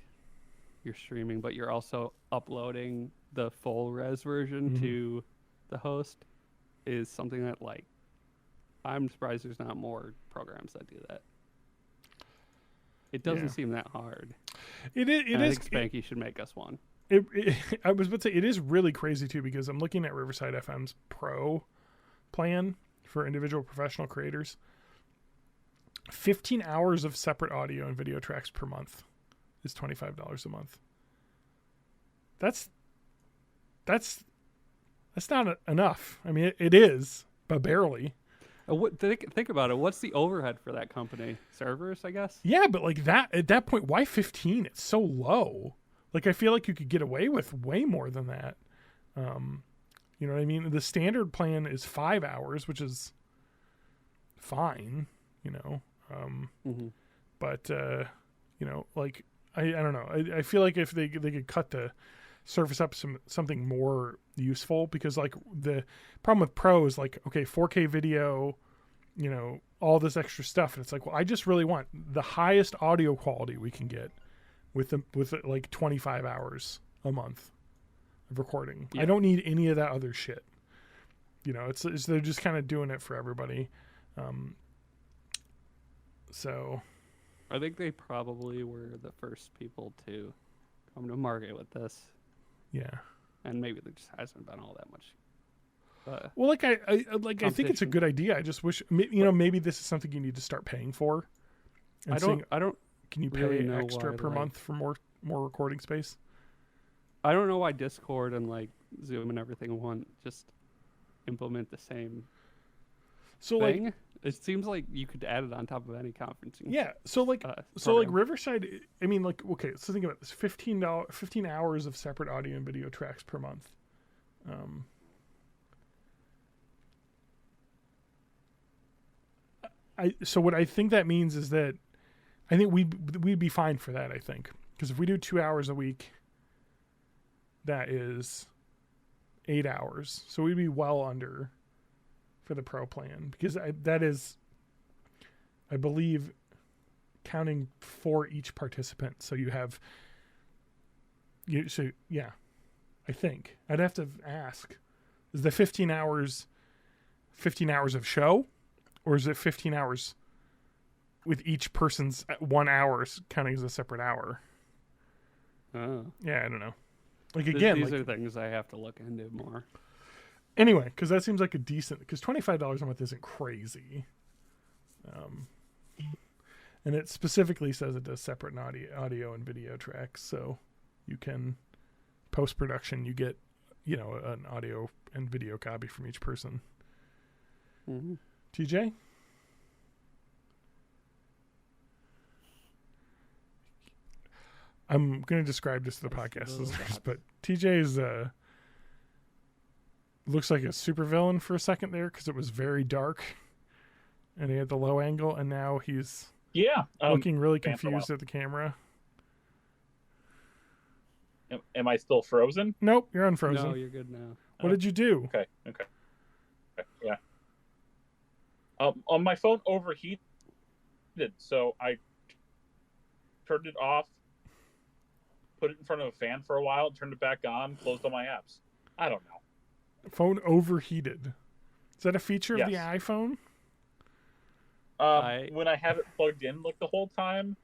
you're streaming, but you're also uploading the full res version Mhm. to the host is something that, like, I'm surprised there's not more programs that do that. It doesn't Yeah. seem that hard. it is. And I think Spanky should make us one. I was about to say it is really crazy too, because I'm looking at Riverside FM's Pro plan for individual professional creators. 15 hours of separate audio and video tracks per month is $25 a month. That's not enough. I mean, it is, but barely. Think about it. What's the overhead for that company? Servers, I guess. Yeah, but like that at that point, why 15? It's so low. Like I feel like you could get away with way more than that. You know what I mean? The standard plan is 5 hours, which is fine, you know. But you know, like I don't know. I feel like if they could cut the surface up something more useful, because like the problem with Pro is like, okay, 4K video, you know, all this extra stuff, and it's like, well, I just really want the highest audio quality we can get with like 25 hours a month of recording. Yeah. I don't need any of that other shit. You know, it's they're just kind of doing it for everybody. So I think they probably were the first people to come to market with this, yeah. and maybe there just hasn't been all that much. Well, like I think it's a Competition. good idea. I just wish, you know, maybe this is something you need to start paying for. And I seeing, don't can you really pay know extra why, per like- month for more recording space? I don't know why Discord and like Zoom and everything won't just implement the same So like, thing. It seems like you could add it on top of any conferencing. yeah. So like, program. Riverside. I mean, like, okay. So think about this: $15, 15 hours of separate audio and video tracks per month. So what I think that means is that I think we'd be fine for that. I think, because if we do 2 hours a week, that is 8 hours. So we'd be well under for the Pro plan, because that is, I believe, counting for each participant. So you have, yeah, I think I'd have to ask, is the 15 hours of show, or is it 15 hours with each person's 1 hour counting as a separate hour? Oh. Yeah, I don't know. Like again, These like, are things I have to look into more. anyway, because that seems like a decent, because $25 a month isn't crazy. And it specifically says it does separate audio and video tracks. So you can, post-production, you get, an audio and video copy from each person. Mm-hmm. TJ? I'm going to describe this to the podcast listeners, but TJ's looks like a supervillain for a second there because it was very dark and he had the low angle, and now he's looking really confused at the camera. Am I still frozen? Nope, you're unfrozen. No, you're good now. What did you do? Okay. Yeah. On my phone overheated, so I turned it off, put it in front of a fan for a while, turned it back on, closed all my apps. I don't know. Phone overheated. Is that a feature of the Yes. iPhone? When I have it plugged in like the whole time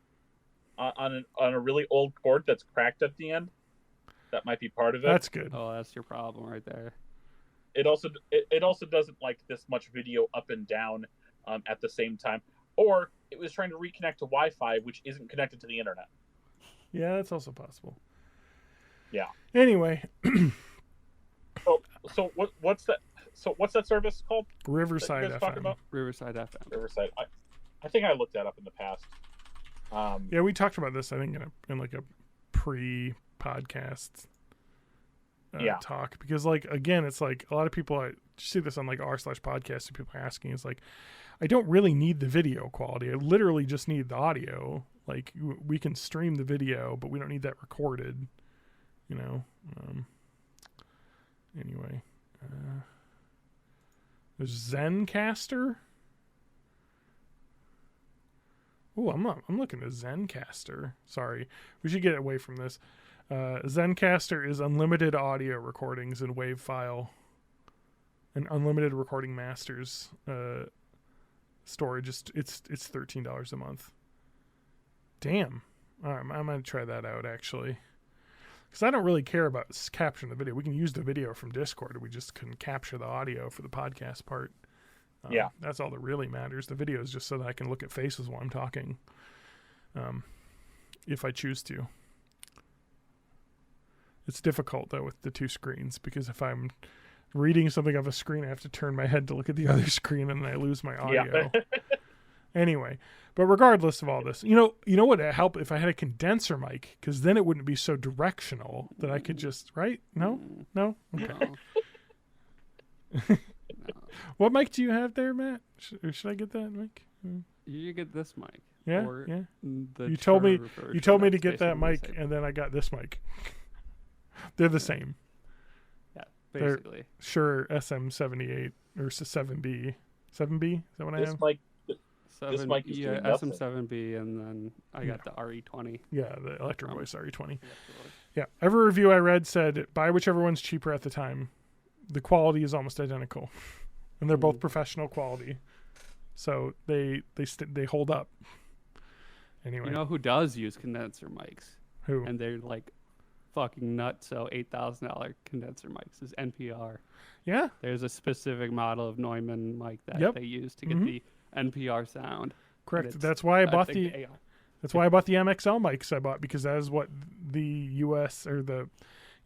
on a really old cord that's cracked at the end, that might be part of it. That's good. Oh, that's your problem right there. It also doesn't like this much video up and down at the same time, or it was trying to reconnect to Wi-Fi, which isn't connected to the internet. Yeah, that's also possible. Yeah. Anyway, So what's that? So what's that service called? Riverside that you guys talking FM. about? Riverside FM. Riverside. I think I looked that up in the past. Yeah, we talked about this, I think, in like a pre-podcast talk, because like, again, it's like a lot of people, I see this on like r/podcast, and people are asking, is like, I don't really need the video quality. I literally just need the audio. Like, we can stream the video, but we don't need that recorded, anyway, there's Zencaster. Oh, I'm looking at Zencaster. Sorry, we should get away from this. Zencaster is unlimited audio recordings in WAV file and unlimited recording masters storage. It's $13 a month. Damn. All right, I'm gonna try that out actually, because I don't really care about capturing the video. We can use the video from Discord. We just couldn't capture the audio for the podcast part. That's all that really matters. The video is just so that I can look at faces while I'm talking, if I choose to. It's difficult, though, with the two screens, because if I'm reading something off a screen, I have to turn my head to look at the other screen, and then I lose my audio. Yeah. Anyway, but regardless of all this, you know what would help if I had a condenser mic, because then it wouldn't be so directional that I could just, right? No? Okay. No. What mic do you have there, Matt? Should I get that mic? You get this mic. Yeah, or yeah. The You told me version to get that's that basically mic, the same. and then I got this mic. They're the same. Yeah, basically. Sure, SM78 or 7B. 7B? Is that what I have? This mic is doing nothing. SM7B, and then I got the RE20. Yeah, the Electro Voice RE20. Electro Yeah, every review I read said buy whichever one's cheaper at the time. The quality is almost identical, and they're both professional quality, so they hold up. Anyway, You know who does use condenser mics? who? And they're like fucking nuts. So $8,000 condenser mics is NPR. Yeah, There's a specific model of Neumann mic that Yep. they use to get the NPR sound. correct. it's- That's why I bought think the. they are. That's why I bought the MXL mics I bought, because that is what the U.S. or the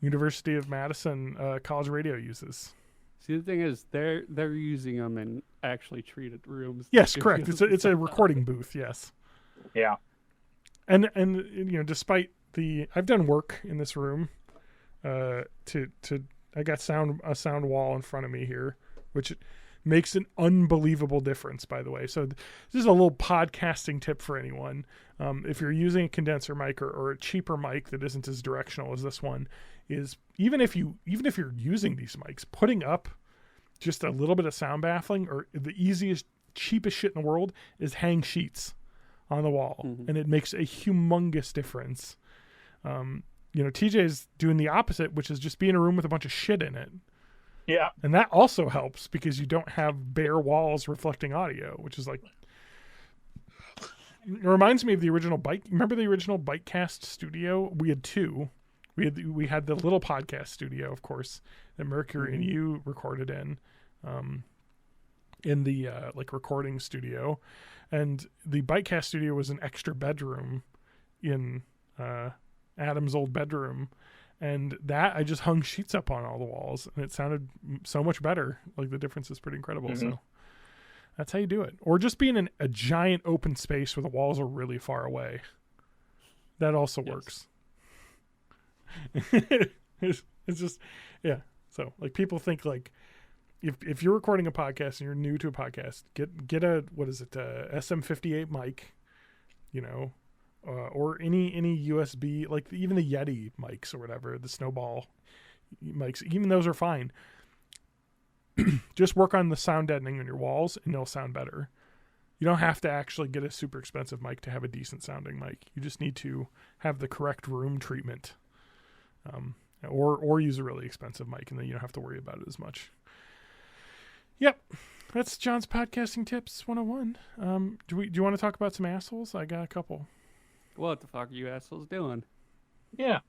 University of Madison College Radio uses. See, the thing is, they're using them in actually treated rooms. Yes, If correct. you- It's a recording booth. Yes, Yeah. and despite I've done work in this room. I got a sound wall in front of me here, which makes an unbelievable difference, by the way. So this is a little podcasting tip for anyone. If you're using a condenser mic or a cheaper mic that isn't as directional as this one, is even if you're using these mics, putting up just a little bit of sound baffling, or the easiest, cheapest shit in the world is hang sheets on the wall, and it makes a humongous difference. TJ's doing the opposite, which is just be in a room with a bunch of shit in it. Yeah. And that also helps because you don't have bare walls reflecting audio, which is like, it reminds me of the original Bike. Remember the original Bytecast studio? We had two. We had the little podcast studio, of course, that Mercury and you recorded in. in the like recording studio, and the Bytecast studio was an extra bedroom in Adam's old bedroom, and that I just hung sheets up on all the walls, and it sounded so much better. Like the difference is pretty incredible. Mm-hmm. So that's how you do it. Or just be in a giant open space where the walls are really far away. That also works. It's just, yeah. So like people think like if you're recording a podcast and you're new to a podcast, get a SM58 mic, you know, or any USB, like even the Yeti mics or whatever, the Snowball mics, even those are fine. Just work on the sound deadening on your walls and they'll sound better. You don't have to actually get a super expensive mic to have a decent sounding mic. You just need to have the correct room treatment, or use a really expensive mic, and then you don't have to worry about it as much. Yep, that's John's podcasting tips 101. Do you want to talk about some assholes? I got a couple. What the fuck are you assholes doing? Yeah.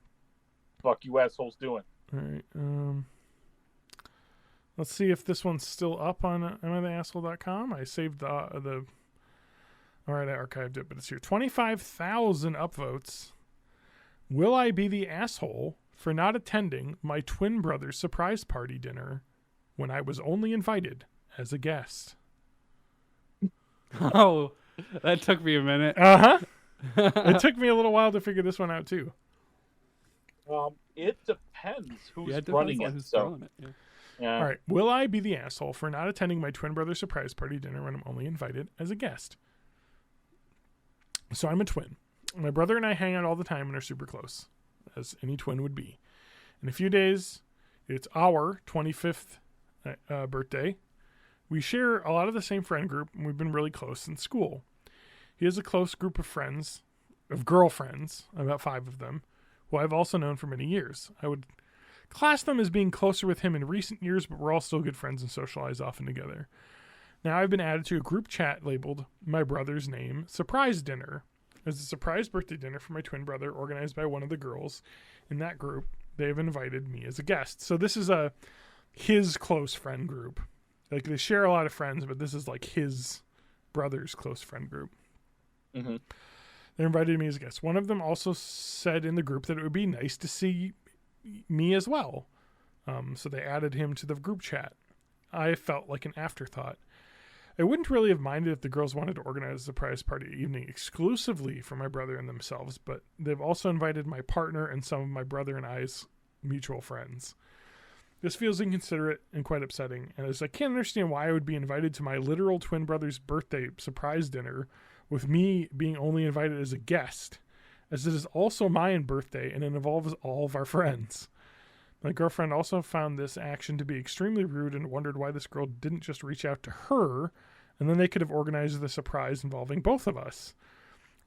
Fuck you assholes doing. All right. Let's see if this one's still up on amItheasshole.com. I saved the. All right, I archived it, but it's here. 25,000 upvotes. Will I be the asshole for not attending my twin brother's surprise party dinner when I was only invited as a guest? Oh, that took me a minute. It took me a little while to figure this one out too. It depends who's Yeah, it depends running on it. who's So, throwing it. Yeah. yeah. All right. Will I be the asshole for not attending my twin brother's surprise party dinner when I'm only invited as a guest? So I'm a twin. My brother and I hang out all the time and are super close, as any twin would be. In a few days, it's our 25th birthday. We share a lot of the same friend group, and we've been really close in school. He has a close group of friends, of girlfriends, about 5 of them, who I've also known for many years. I would class them as being closer with him in recent years, but we're all still good friends and socialize often together. Now I've been added to a group chat labeled my brother's name Surprise Dinner. It's a surprise birthday dinner for my twin brother organized by one of the girls in that group. They've invited me as a guest. So this is his close friend group. Like they share a lot of friends, but this is like his brother's close friend group. Mm-hmm. They invited me as a guest. One of them also said in the group that it would be nice to see me as well. So they added him to the group chat. I felt like an afterthought. I wouldn't really have minded if the girls wanted to organize a surprise party evening exclusively for my brother and themselves, but they've also invited my partner and some of my brother and I's mutual friends. This feels inconsiderate and quite upsetting, and as I can't understand why I would be invited to my literal twin brother's birthday surprise dinner with me being only invited as a guest, as it is also my birthday and it involves all of our friends. My girlfriend also found this action to be extremely rude and wondered why this girl didn't just reach out to her, and then they could have organized the surprise involving both of us.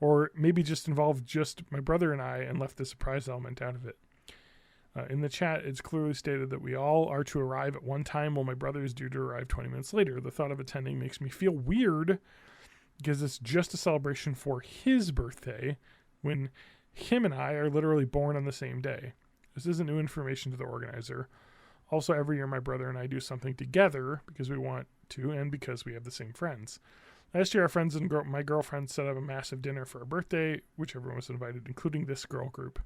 Or maybe just involved just my brother and I and left the surprise element out of it. In the chat, it's clearly stated that we all are to arrive at one time while my brother is due to arrive 20 minutes later. The thought of attending makes me feel weird because it's just a celebration for his birthday when him and I are literally born on the same day. This isn't new information to the organizer. Also, every year my brother and I do something together because we want to and because we have the same friends. Last year, our friends and my girlfriend set up a massive dinner for our birthday, which everyone was invited, including this girl group.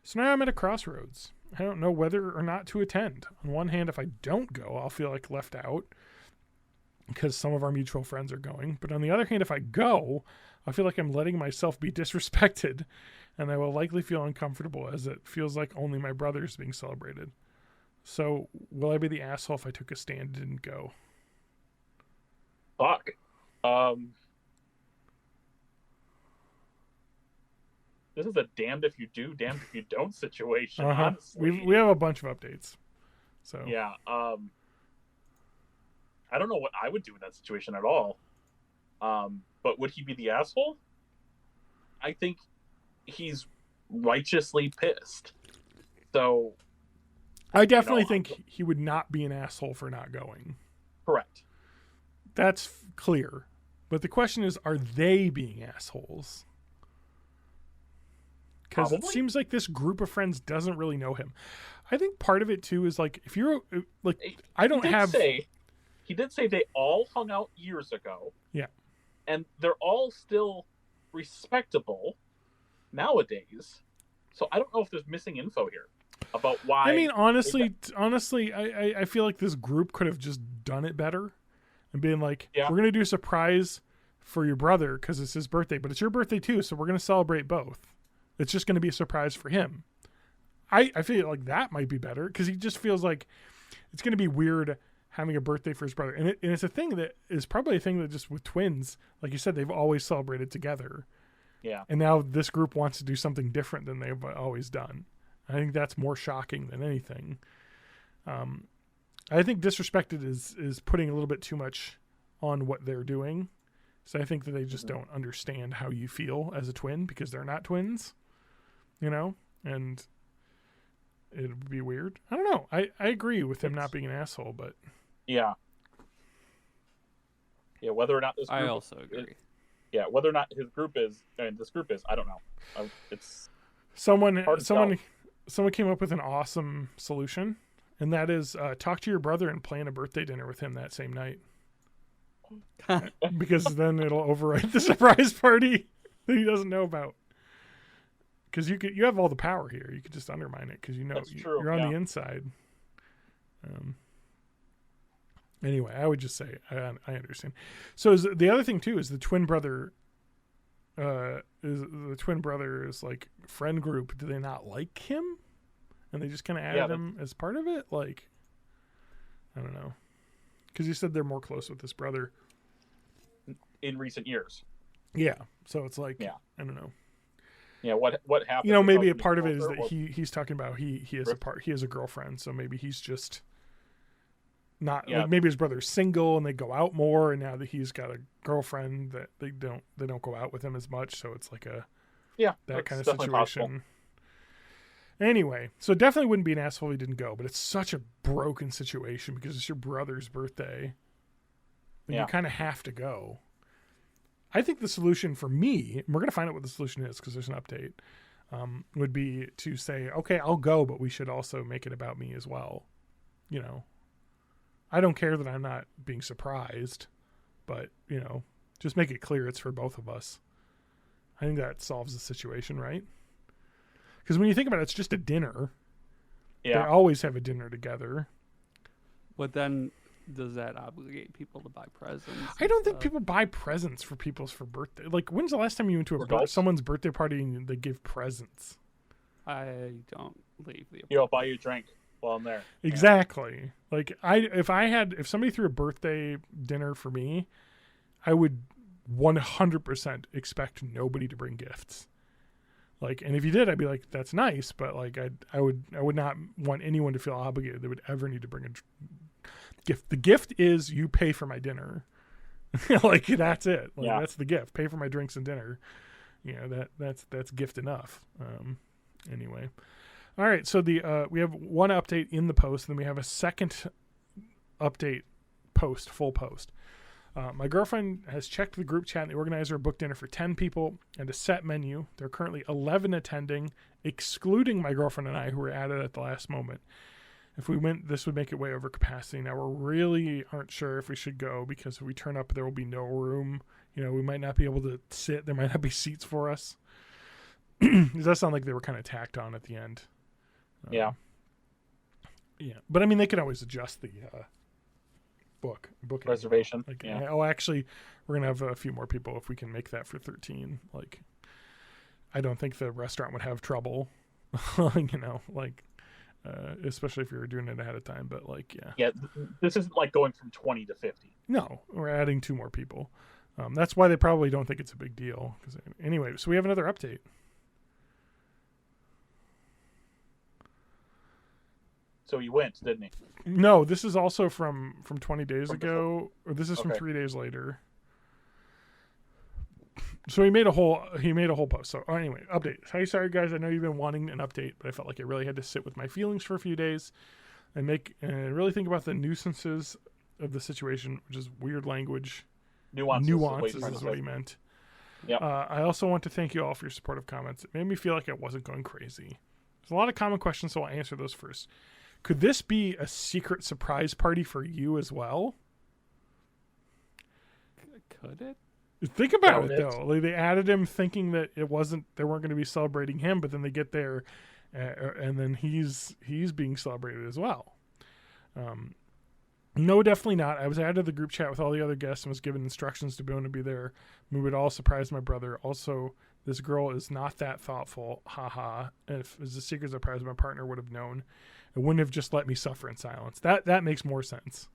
So now I'm at a crossroads. I don't know whether or not to attend. On one hand, if I don't go, I'll feel like left out because some of our mutual friends are going. But on the other hand, if I go, I feel like I'm letting myself be disrespected, and I will likely feel uncomfortable as it feels like only my brother is being celebrated. So will I be the asshole if I took a stand and didn't go? Fuck. This is a damned if you do, damned if you don't situation. Honestly, we have a bunch of updates. So yeah, I don't know what I would do in that situation at all. But would he be the asshole? I think he's righteously pissed. So I definitely think he would not be an asshole for not going. Correct. That's clear. But the question is, are they being assholes? Because it seems like this group of friends doesn't really know him. I think part of it too is like, if you're like, I don't have. Say he did say they all hung out years ago. Yeah. And they're all still respectable nowadays. So I don't know if there's missing info here about why. I mean, honestly, I feel like this group could have just done it better and being like, Yeah. we're going to do a surprise for your brother because it's his birthday, but it's your birthday too, so we're going to celebrate both. It's just going to be a surprise for him. I feel like that might be better because he just feels like it's going to be weird having a birthday for his brother. And it's a thing that is probably a thing that just with twins, like you said, they've always celebrated together. Yeah. And now this group wants to do something different than they've always done. I think that's more shocking than anything. I think Disrespected is putting a little bit too much on what they're doing. So I think that they just don't understand how you feel as a twin because they're not twins, you know? And it would be weird. I don't know. I agree with him not being an asshole, but Yeah. Yeah, whether or not this group I also agree. Yeah, whether or not his group is, and this group is, I don't know. It's someone hard to tell. came up with an awesome solution, and that is talk to your brother and plan a birthday dinner with him that same night. Because then it'll overwrite the surprise party that he doesn't know about. Because you have all the power here. You could just undermine it because That's true, you're on yeah. the inside. Anyway, I would just say I understand. So the other thing too is the twin brother. Is like friend group. Do they not like him? And they just kind of added him as part of it. Like, I don't know. Because you said they're more close with this brother in recent years. Yeah. So it's like, Yeah. I don't know. Yeah, what happened? You know, maybe a because part of it is Walter that was- he's talking about he has a girlfriend, so maybe he's just not Yeah. like maybe his brother's single and they go out more, and now that he's got a girlfriend that they don't go out with him as much, so it's like that that's kind of definitely situation. possible. Anyway, so it definitely wouldn't be an asshole if he didn't go, but it's such a broken situation because it's your brother's birthday. And Yeah. you kind of have to go. I think the solution for me, and we're going to find out what the solution is because there's an update, would be to say, okay, I'll go, but we should also make it about me as well. You know, I don't care that I'm not being surprised, but, you know, just make it clear it's for both of us. I think that solves the situation, right? Because when you think about it, it's just a dinner. They Yeah. always have a dinner together. But then, does that obligate people to buy presents? I and don't think stuff? people buy presents for birthday. Like, when's the last time you went to For adults? someone's birthday party and they give presents? I don't leave the. I'll buy you a drink while I'm there. Exactly. Like, if somebody threw a birthday dinner for me, I would 100% expect nobody to bring gifts. Like, and if you did, I'd be like, that's nice, but like, I would not want anyone to feel obligated they would ever need to bring a gift. The gift is you pay for my dinner. Like, that's it. Like, Yeah. that's the gift. Pay for my drinks and dinner. You know, that's gift enough. Anyway. All right. So we have one update in the post, and then we have a second update full post. My girlfriend has checked the group chat, and the organizer booked dinner for 10 people and a set menu. There are currently 11 attending, excluding my girlfriend and I, who were added at the last moment. If we went, this would make it way over capacity. Now, we really aren't sure if we should go because if we turn up, there will be no room. You know, we might not be able to sit. There might not be seats for us. It does sound like they were kind of tacked on at the end. Yeah. Yeah. But, I mean, they can always adjust the book Reservation. Like, Yeah. oh, actually, we're gonna have a few more people if we can make that for 13. Like, I don't think the restaurant would have trouble. You know, like, especially if you're doing it ahead of time. But like, yeah, Yeah. This isn't like going from 20 to 50. no, we're adding 2 more people. That's why they probably don't think it's a big deal. Anyway, so we have another update. So he went, didn't he? No, this is also from 20 days From ago, or this is from Okay. 3 days later. So he made a whole post. So anyway, update. Hey, sorry guys, I know you've been wanting an update, but I felt like I really had to sit with my feelings for a few days and really think about the nuisances of the situation, which is weird language. Nuances is what he meant. Yep. I also want to thank you all for your supportive comments. It made me feel like I wasn't going crazy. There's a lot of common questions, so I'll answer those first. Could this be a secret surprise party for you as well? Could it? Think about Doubt it, it. though. Like, they added him thinking that they weren't going to be celebrating him, but then they get there, and then he's being celebrated as well. No, definitely not. I was added to the group chat with all the other guests and was given instructions to be there. We would all surprise my brother. Also, this girl is not that thoughtful. Haha. If it was a secret surprise, my partner would have known. It wouldn't have just let me suffer in silence. That makes more sense.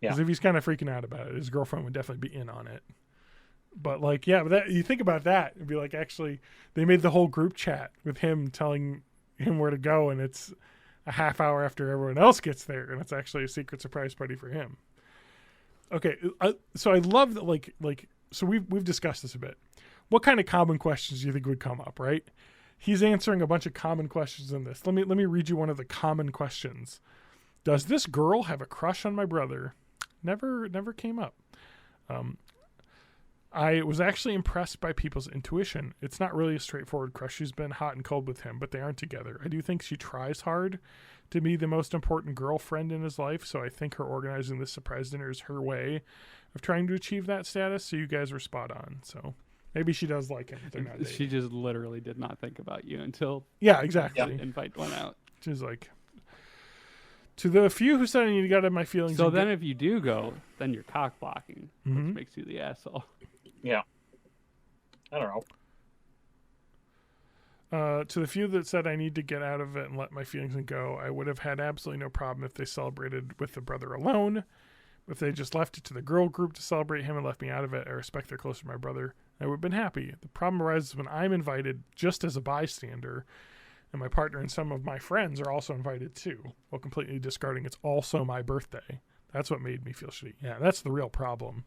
Because Yeah. if he's kind of freaking out about it, his girlfriend would definitely be in on it. But like, yeah, but that, you think about that, it'd be like, actually, they made the whole group chat with him telling him where to go, and it's a half hour after everyone else gets there, and it's actually a secret surprise party for him. Okay, so I love that. Like, so we've discussed this a bit. What kind of common questions do you think would come up? Right? He's answering a bunch of common questions in this. Let me read you one of the common questions. Does this girl have a crush on my brother? Never came up. I was actually impressed by people's intuition. It's not really a straightforward crush. She's been hot and cold with him, but they aren't together. I do think she tries hard to be the most important girlfriend in his life, so I think her organizing this surprise dinner is her way of trying to achieve that status, so you guys were spot on. So maybe she does like him, but they're not dating. She just literally did not think about you until Yeah, exactly. the invite went out. She's like, to the few who said I need to get out of my feelings. So and then if you do go, then you're cock blocking, Mhm. which makes you the asshole. Yeah. I don't know. To the few that said I need to get out of it and let my feelings go, I would have had absolutely no problem if they celebrated with the brother alone. If they just left it to the girl group to celebrate him and left me out of it, I respect they're close to my brother. I would have been happy. The problem arises when I'm invited just as a bystander, and my partner and some of my friends are also invited too, while completely discarding it's also my birthday. That's what made me feel shitty. Yeah, that's the real problem.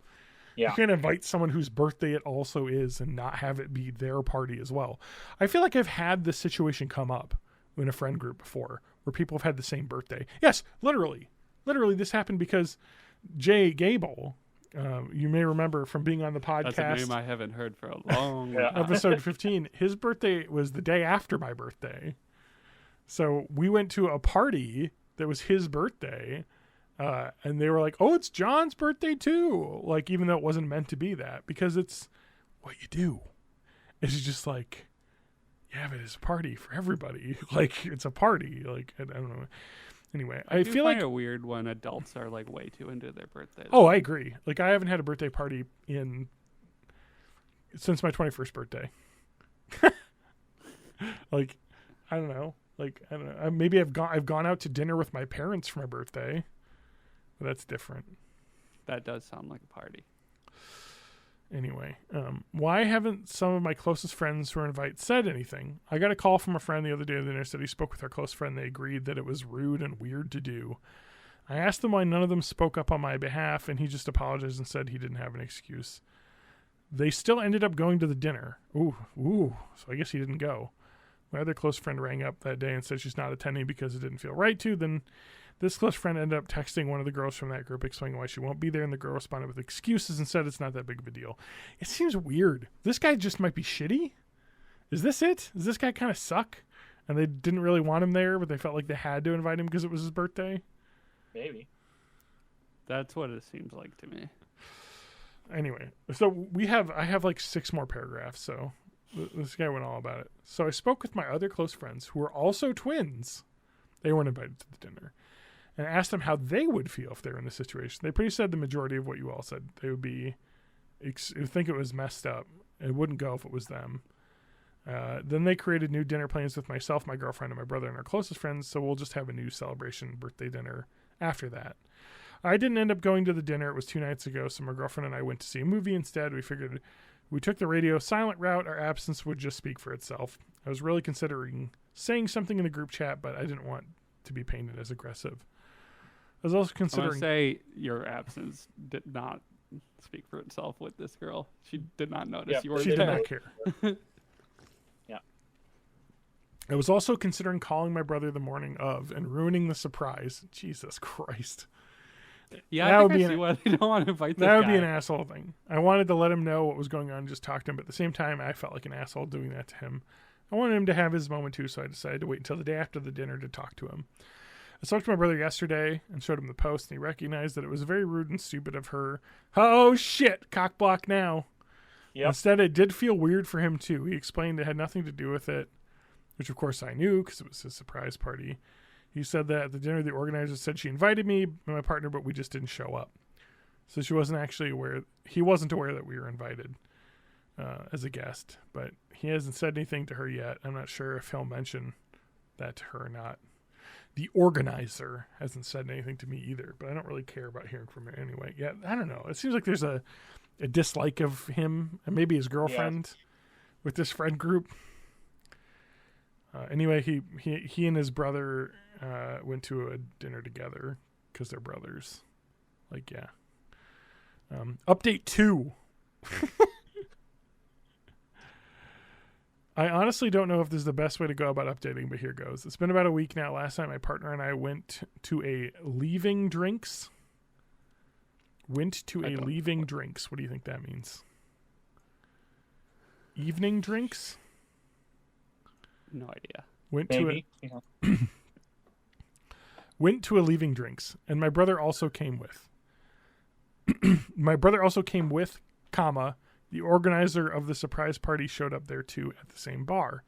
Yeah. You can't invite someone whose birthday it also is and not have it be their party as well. I feel like I've had this situation come up in a friend group before where people have had the same birthday. Yes, literally. Literally, this happened because Jay Gable, you may remember from being on the podcast. That's a name I haven't heard for a long Yeah. time. Episode 15, his birthday was the day after my birthday. So we went to a party that was his birthday. And they were like, oh, it's John's birthday too. Like, even though it wasn't meant to be that, because it's what you do. It's just like, yeah, but it's a party for everybody. Like, it's a party. Like, I don't know. Anyway, I do feel find like, it weird when adults are like way too into their birthdays. oh, I agree. Like, I haven't had a birthday party since my 21st birthday. Like, I don't know. Like, I don't know. Maybe I've gone out to dinner with my parents for my birthday. That's different. That does sound like a party. Anyway, why haven't some of my closest friends who are invited said anything? I got a call from a friend the other day that said he spoke with our close friend. They agreed that it was rude and weird to do. I asked them why none of them spoke up on my behalf, and he just apologized and said he didn't have an excuse. They still ended up going to the dinner. Ooh. So I guess he didn't go. My other close friend rang up that day and said she's not attending because it didn't feel right to. Then this close friend ended up texting one of the girls from that group explaining why she won't be there, and the girl responded with excuses and said it's not that big of a deal. It seems weird. This guy just might be shitty. Is this it? Does this guy kind of suck? And they didn't really want him there, but they felt like they had to invite him because it was his birthday? Maybe. That's what it seems like to me. Anyway, so I have like 6 more paragraphs, so this guy went all about it. So I spoke with my other close friends who are also twins. They weren't invited to the dinner. And I asked them how they would feel if they were in this situation. They pretty said the majority of what you all said. They would think it was messed up. It wouldn't go if it was them. Then they created new dinner plans with myself, my girlfriend, and my brother and our closest friends, so we'll just have a new celebration birthday dinner after that. I didn't end up going to the dinner. It was 2 nights ago, so my girlfriend and I went to see a movie instead. We figured we took the radio silent route. Our absence would just speak for itself. I was really considering saying something in the group chat, but I didn't want to be painted as aggressive. I was also I'm gonna considering... say your absence did not speak for itself with this girl. She did not notice Yeah, you were She there. did not care. Yeah. I was also considering calling my brother the morning of and ruining the surprise. Jesus Christ. Yeah, That I would think be I see why they don't want to invite this That would guy. be an asshole thing. I wanted to let him know what was going on and just talk to him, but at the same time, I felt like an asshole doing that to him. I wanted him to have his moment too, so I decided to wait until the day after the dinner to talk to him. I spoke to my brother yesterday and showed him the post, and he recognized that it was very rude and stupid of her. Oh, shit. Cock block now. Yep. Instead, it did feel weird for him, too. He explained it had nothing to do with it, which, of course, I knew because it was his surprise party. He said that at the dinner, the organizer said she invited me and my partner, but we just didn't show up. So she wasn't actually aware. He wasn't aware that we were invited as a guest, but he hasn't said anything to her yet. I'm not sure if he'll mention that to her or not. The organizer hasn't said anything to me either, but I don't really care about hearing from her anyway. Yeah, I don't know. It seems like there's a dislike of him and maybe his girlfriend with this friend group. Anyway, he and his brother went to a dinner together because they're brothers. Like, yeah. Update 2. I honestly don't know if this is the best way to go about updating, but here goes. It's been about a week now. Last night, my partner and I went to a leaving drinks. What do you think that means? Evening drinks? No idea. Went to a leaving drinks, and my brother also came with. Comma, the organizer of the surprise party showed up there too at the same bar.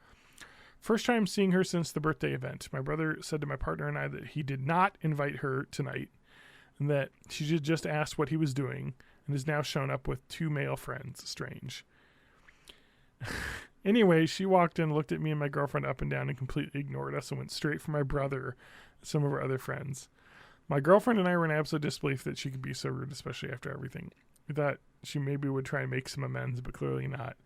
First time seeing her since the birthday event. My brother said to my partner and I that he did not invite her tonight and that she just asked what he was doing and has now shown up with 2 male friends. Strange. Anyway, she walked in, looked at me and my girlfriend up and down and completely ignored us and went straight for my brother and some of our other friends. My girlfriend and I were in absolute disbelief that she could be so rude, especially after everything. We thought she maybe would try and make some amends, but clearly not.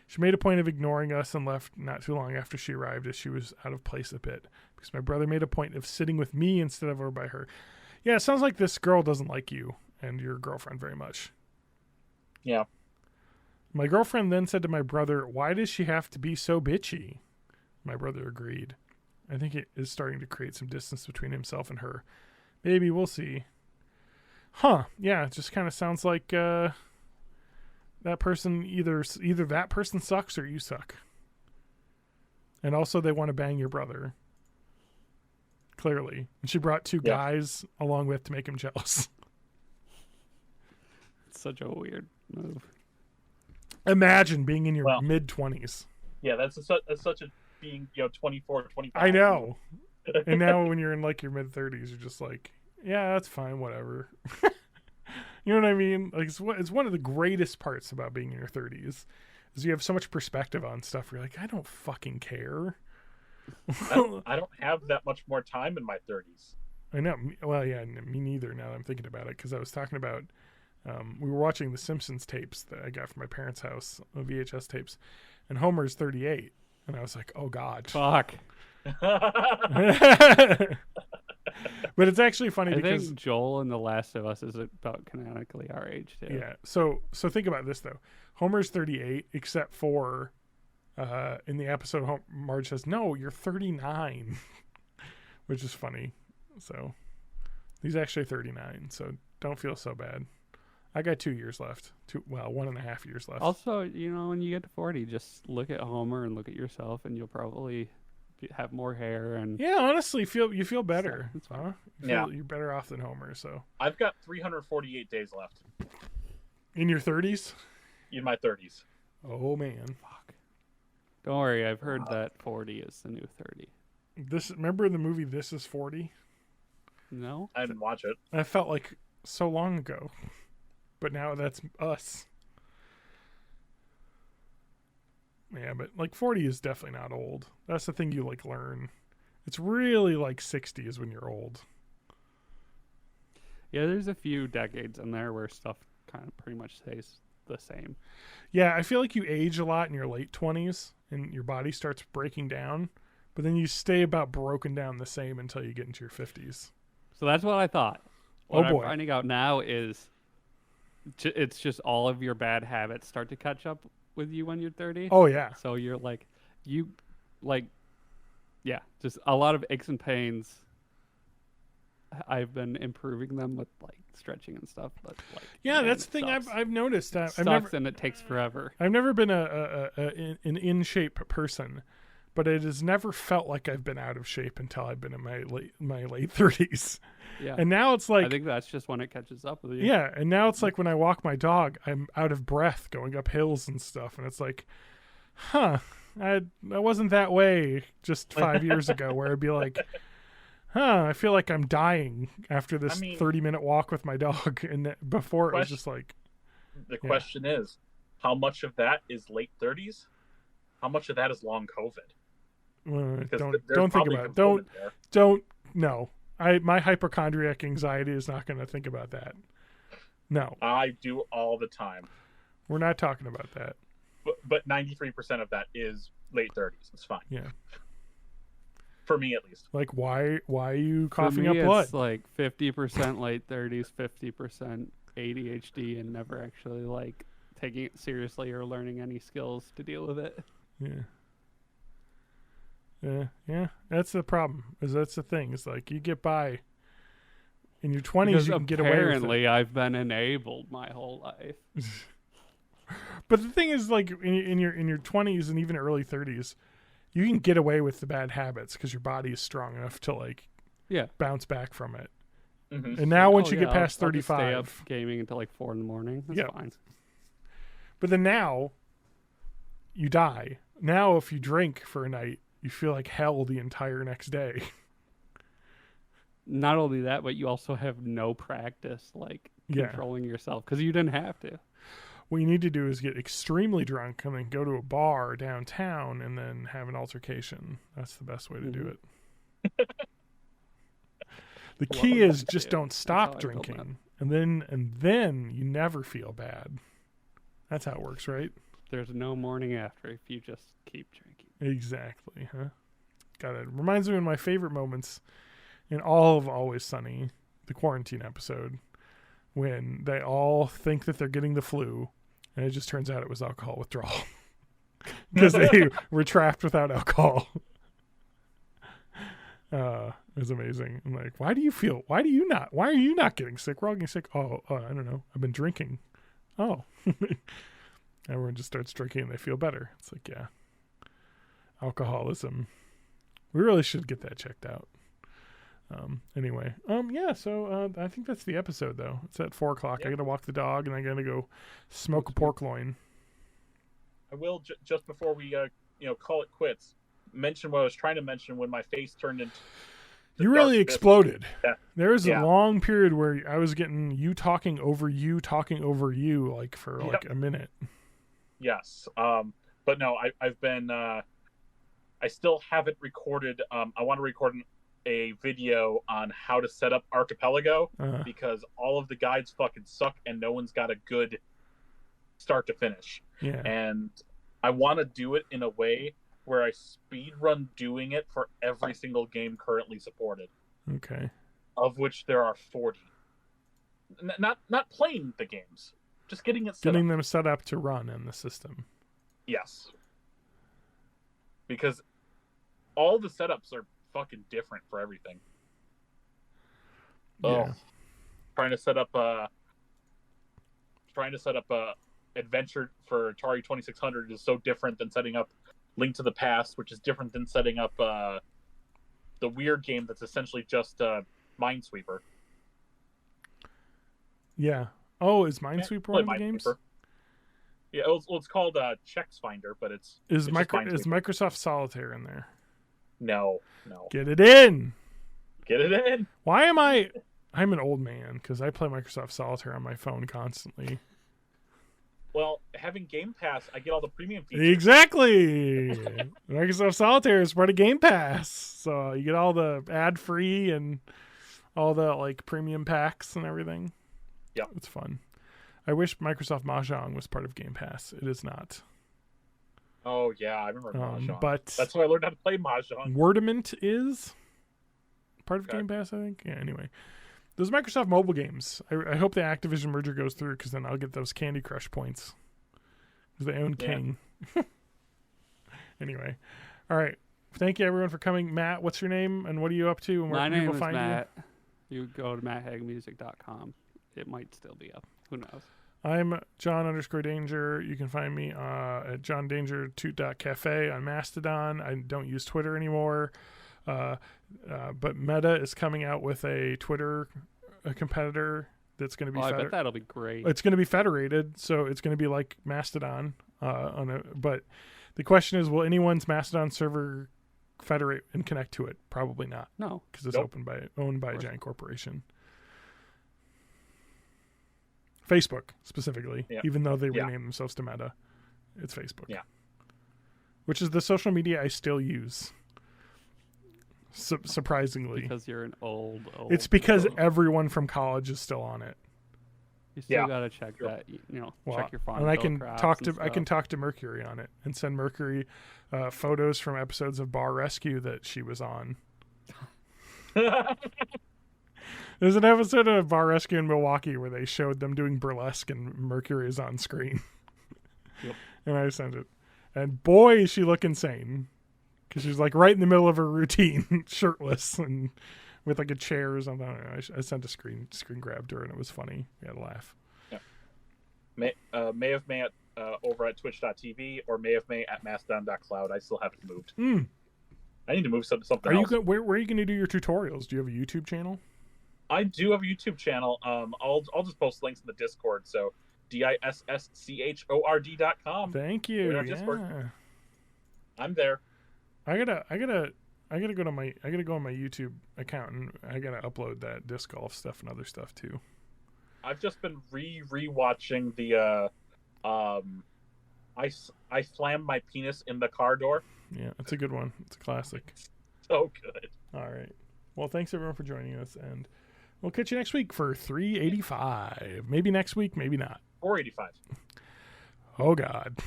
She made a point of ignoring us and left not too long after she arrived, as she was out of place a bit, because my brother made a point of sitting with me instead of over by her. Yeah, it sounds like this girl doesn't like you and your girlfriend very much. Yeah. My girlfriend then said to my brother, "Why does she have to be so bitchy?" My brother agreed. I think it is starting to create some distance between himself and her. Maybe, we'll see. Huh, yeah, it just kind of sounds like that person, either that person sucks or you suck. And also they want to bang your brother. Clearly. And she brought 2 guys along with to make him jealous. It's such a weird move. Imagine being in your mid-20s. Yeah, that's such a being, 24, 25. I know. And now when you're in like your mid-30s, you're just like, yeah, that's fine, whatever. You know what I mean? Like it's one of the greatest parts about being in your 30s is you have so much perspective on stuff. You're like, I don't fucking care. I don't have that much more time in my 30s. I know. Well, yeah, me neither. Now that I'm thinking about it, because I was talking about we were watching the Simpsons tapes that I got from my parents' house, VHS tapes, and Homer's 38, and I was like, oh god, fuck. But it's actually funny I because think Joel in The Last of Us is about canonically our age too. Yeah. So think about this though. Homer's 38, except for in the episode Marge says, "No, you're 39," which is funny. So he's actually 39. So don't feel so bad. I got 2 years left. 1.5 years left. Also, when you get to 40, just look at Homer and look at yourself, and you'll probably have more hair and honestly you feel better. That's fine. You're better off than Homer. So I've got 348 days left in your 30s. In my 30s. Oh man, fuck. Don't worry, I've heard that 40 is the new 30. Remember the movie This Is 40? No, I didn't watch it. That felt like so long ago, but now that's us. Yeah, but like 40 is definitely not old. That's the thing you like learn. It's really like 60 is when you're old. Yeah, there's a few decades in there where stuff kind of pretty much stays the same. Yeah, I feel like you age a lot in your late 20s and your body starts breaking down, but then you stay about broken down the same until you get into your 50s. So that's what I thought. What boy. I'm finding out now is it's just all of your bad habits start to catch up with you when you're 30. Oh yeah. So you're just a lot of aches and pains. I've been improving them with like stretching and stuff, but that's the thing I've noticed. And it takes forever. I've never been an in shape person, but it has never felt like I've been out of shape until I've been in my late 30s. Yeah. And now it's like, I think that's just when it catches up with you. yeah, and now it's like when I walk my dog, I'm out of breath going up hills and stuff, and it's like, I wasn't that way just 5 years ago, where I'd be like, I feel like I'm dying after this 30-minute walk with my dog, and before it was just like. The question is, how much of that is late 30s? How much of that is long COVID? Don't think about it. Don't. No. My hypochondriac anxiety is not going to think about that. No. I do all the time. We're not talking about that. But 93% of that is late 30s. It's fine. Yeah. For me, at least. Like, why are you coughing For me, up blood? It's like 50% late 30s, 50% ADHD, and never actually like taking it seriously or learning any skills to deal with it. Yeah. That's the problem. That's the thing. It's like you get by in your 20s. Because you can get away with it. Apparently, I've been enabled my whole life. But the thing is, like in your 20s and even early 30s, you can get away with the bad habits because your body is strong enough to like bounce back from it. Mm-hmm. And now once you get past 35, I'll just stay up gaming until like 4 a.m. That's fine. But then now you die. Now if you drink for a night, you feel like hell the entire next day. Not only that, but you also have no practice like controlling yourself because you didn't have to. What you need to do is get extremely drunk and then go to a bar downtown and then have an altercation. That's the best way to do it. The key is just don't stop drinking, and then you never feel bad. That's how it works, right? There's no morning after if you just keep drinking. Exactly, huh? Got it. Reminds me of my favorite moments in all of Always Sunny, the quarantine episode, when they all think that they're getting the flu, and it just turns out it was alcohol withdrawal because they were trapped without alcohol. It was amazing. I'm like, why are you not getting sick? We're all getting sick. Oh, I don't know. I've been drinking. Oh. Everyone just starts drinking and they feel better. It's like, yeah. Alcoholism. We really should get that checked out. Anyway. So I think that's the episode though. It's at 4:00. I gotta walk the dog and I gotta go smoke a pork loin. I will just before we call it quits. Mention what I was trying to mention when my face turned into. You really exploded. Yeah. There was a long period where I was getting you talking over you, like for like a minute. Yes. But no, I've been. I still haven't recorded. I want to record a video on how to set up Archipelago because all of the guides fucking suck and no one's got a good start to finish. Yeah. And I want to do it in a way where I speed run doing it for every single game currently supported. Okay. Of which there are 40. Not playing the games, just getting them set up to run in the system. Yes. Because all the setups are fucking different for everything. Yeah. Oh, trying to set up a adventure for Atari 2600 is so different than setting up Link to the Past, which is different than setting up the weird game that's essentially just Minesweeper. Yeah. Oh, is Minesweeper one of the games? Yeah, it's called Chex Finder, but it's Microsoft Solitaire in there? No. Get it in. Why am I'm an old man because I play Microsoft Solitaire on my phone constantly. Well, having Game Pass, I get all the premium features. Exactly. Microsoft Solitaire is part of Game Pass, so you get all the ad-free and all the like premium packs and everything. Yeah, it's fun. I wish Microsoft Mahjong was part of Game Pass. It is not. Oh yeah, I remember Mahjong. But that's how I learned how to play Mahjong. Wordament is part of Game Pass, I think. Yeah. Anyway. Those Microsoft mobile games, I hope the Activision merger goes through because then I'll get those Candy Crush points. Because they own King. Anyway. All right. Thank you, everyone, for coming. Matt, what's your name and what are you up to? And where can people find Matt. You go to matthagmusic.com. It might still be up. Who knows? I'm John_Danger. You can find me at johndanger2.cafe on Mastodon. I don't use Twitter anymore. But Meta is coming out with a Twitter competitor that's going to be I bet that'll be great. it's going to be federated, so it's going to be like Mastodon. But the question is, will anyone's Mastodon server federate and connect to it? Probably not, No. because it's owned by a giant corporation. Facebook specifically, even though they renamed themselves to Meta, it's Facebook. Yeah, which is the social media I still use. Surprisingly, because you're an old. It's because everyone from college is still on it. You still gotta check that. Check your font. And I can talk to Mercury on it and send Mercury photos from episodes of Bar Rescue that she was on. There's an episode of Bar Rescue in Milwaukee where they showed them doing burlesque and Mercury is on screen. Yep. And I sent it. And boy, is she look insane. Because she's like right in the middle of her routine, shirtless and with like a chair or something. I don't know. I sent a screen grab to her and it was funny. We had a laugh. Yeah. May of May over at twitch.tv or May of May at mastodon.cloud. I still haven't moved. I need to move something else. Where are you going to do your tutorials? Do you have a YouTube channel? I do have a YouTube channel. I'll just post links in the Discord. So disschord.com. Thank you. Yeah. Discord. I'm there. I gotta go on my YouTube account and I gotta upload that disc golf stuff and other stuff too. I've just been rewatching the I slammed my penis in the car door. Yeah, it's a good one. It's a classic. So good. All right. Well, thanks everyone for joining us, and we'll catch you next week for 385. Maybe next week, maybe not. 485. Oh God.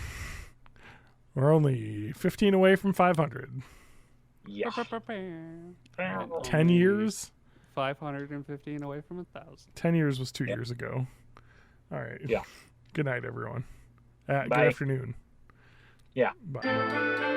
We're only 15 away from 500. Yeah. 10 years? 515 away from 1,000. 10 years was 2 years ago. All right. Yeah. Good night, everyone. Good Bye. afternoon. Yeah. Bye.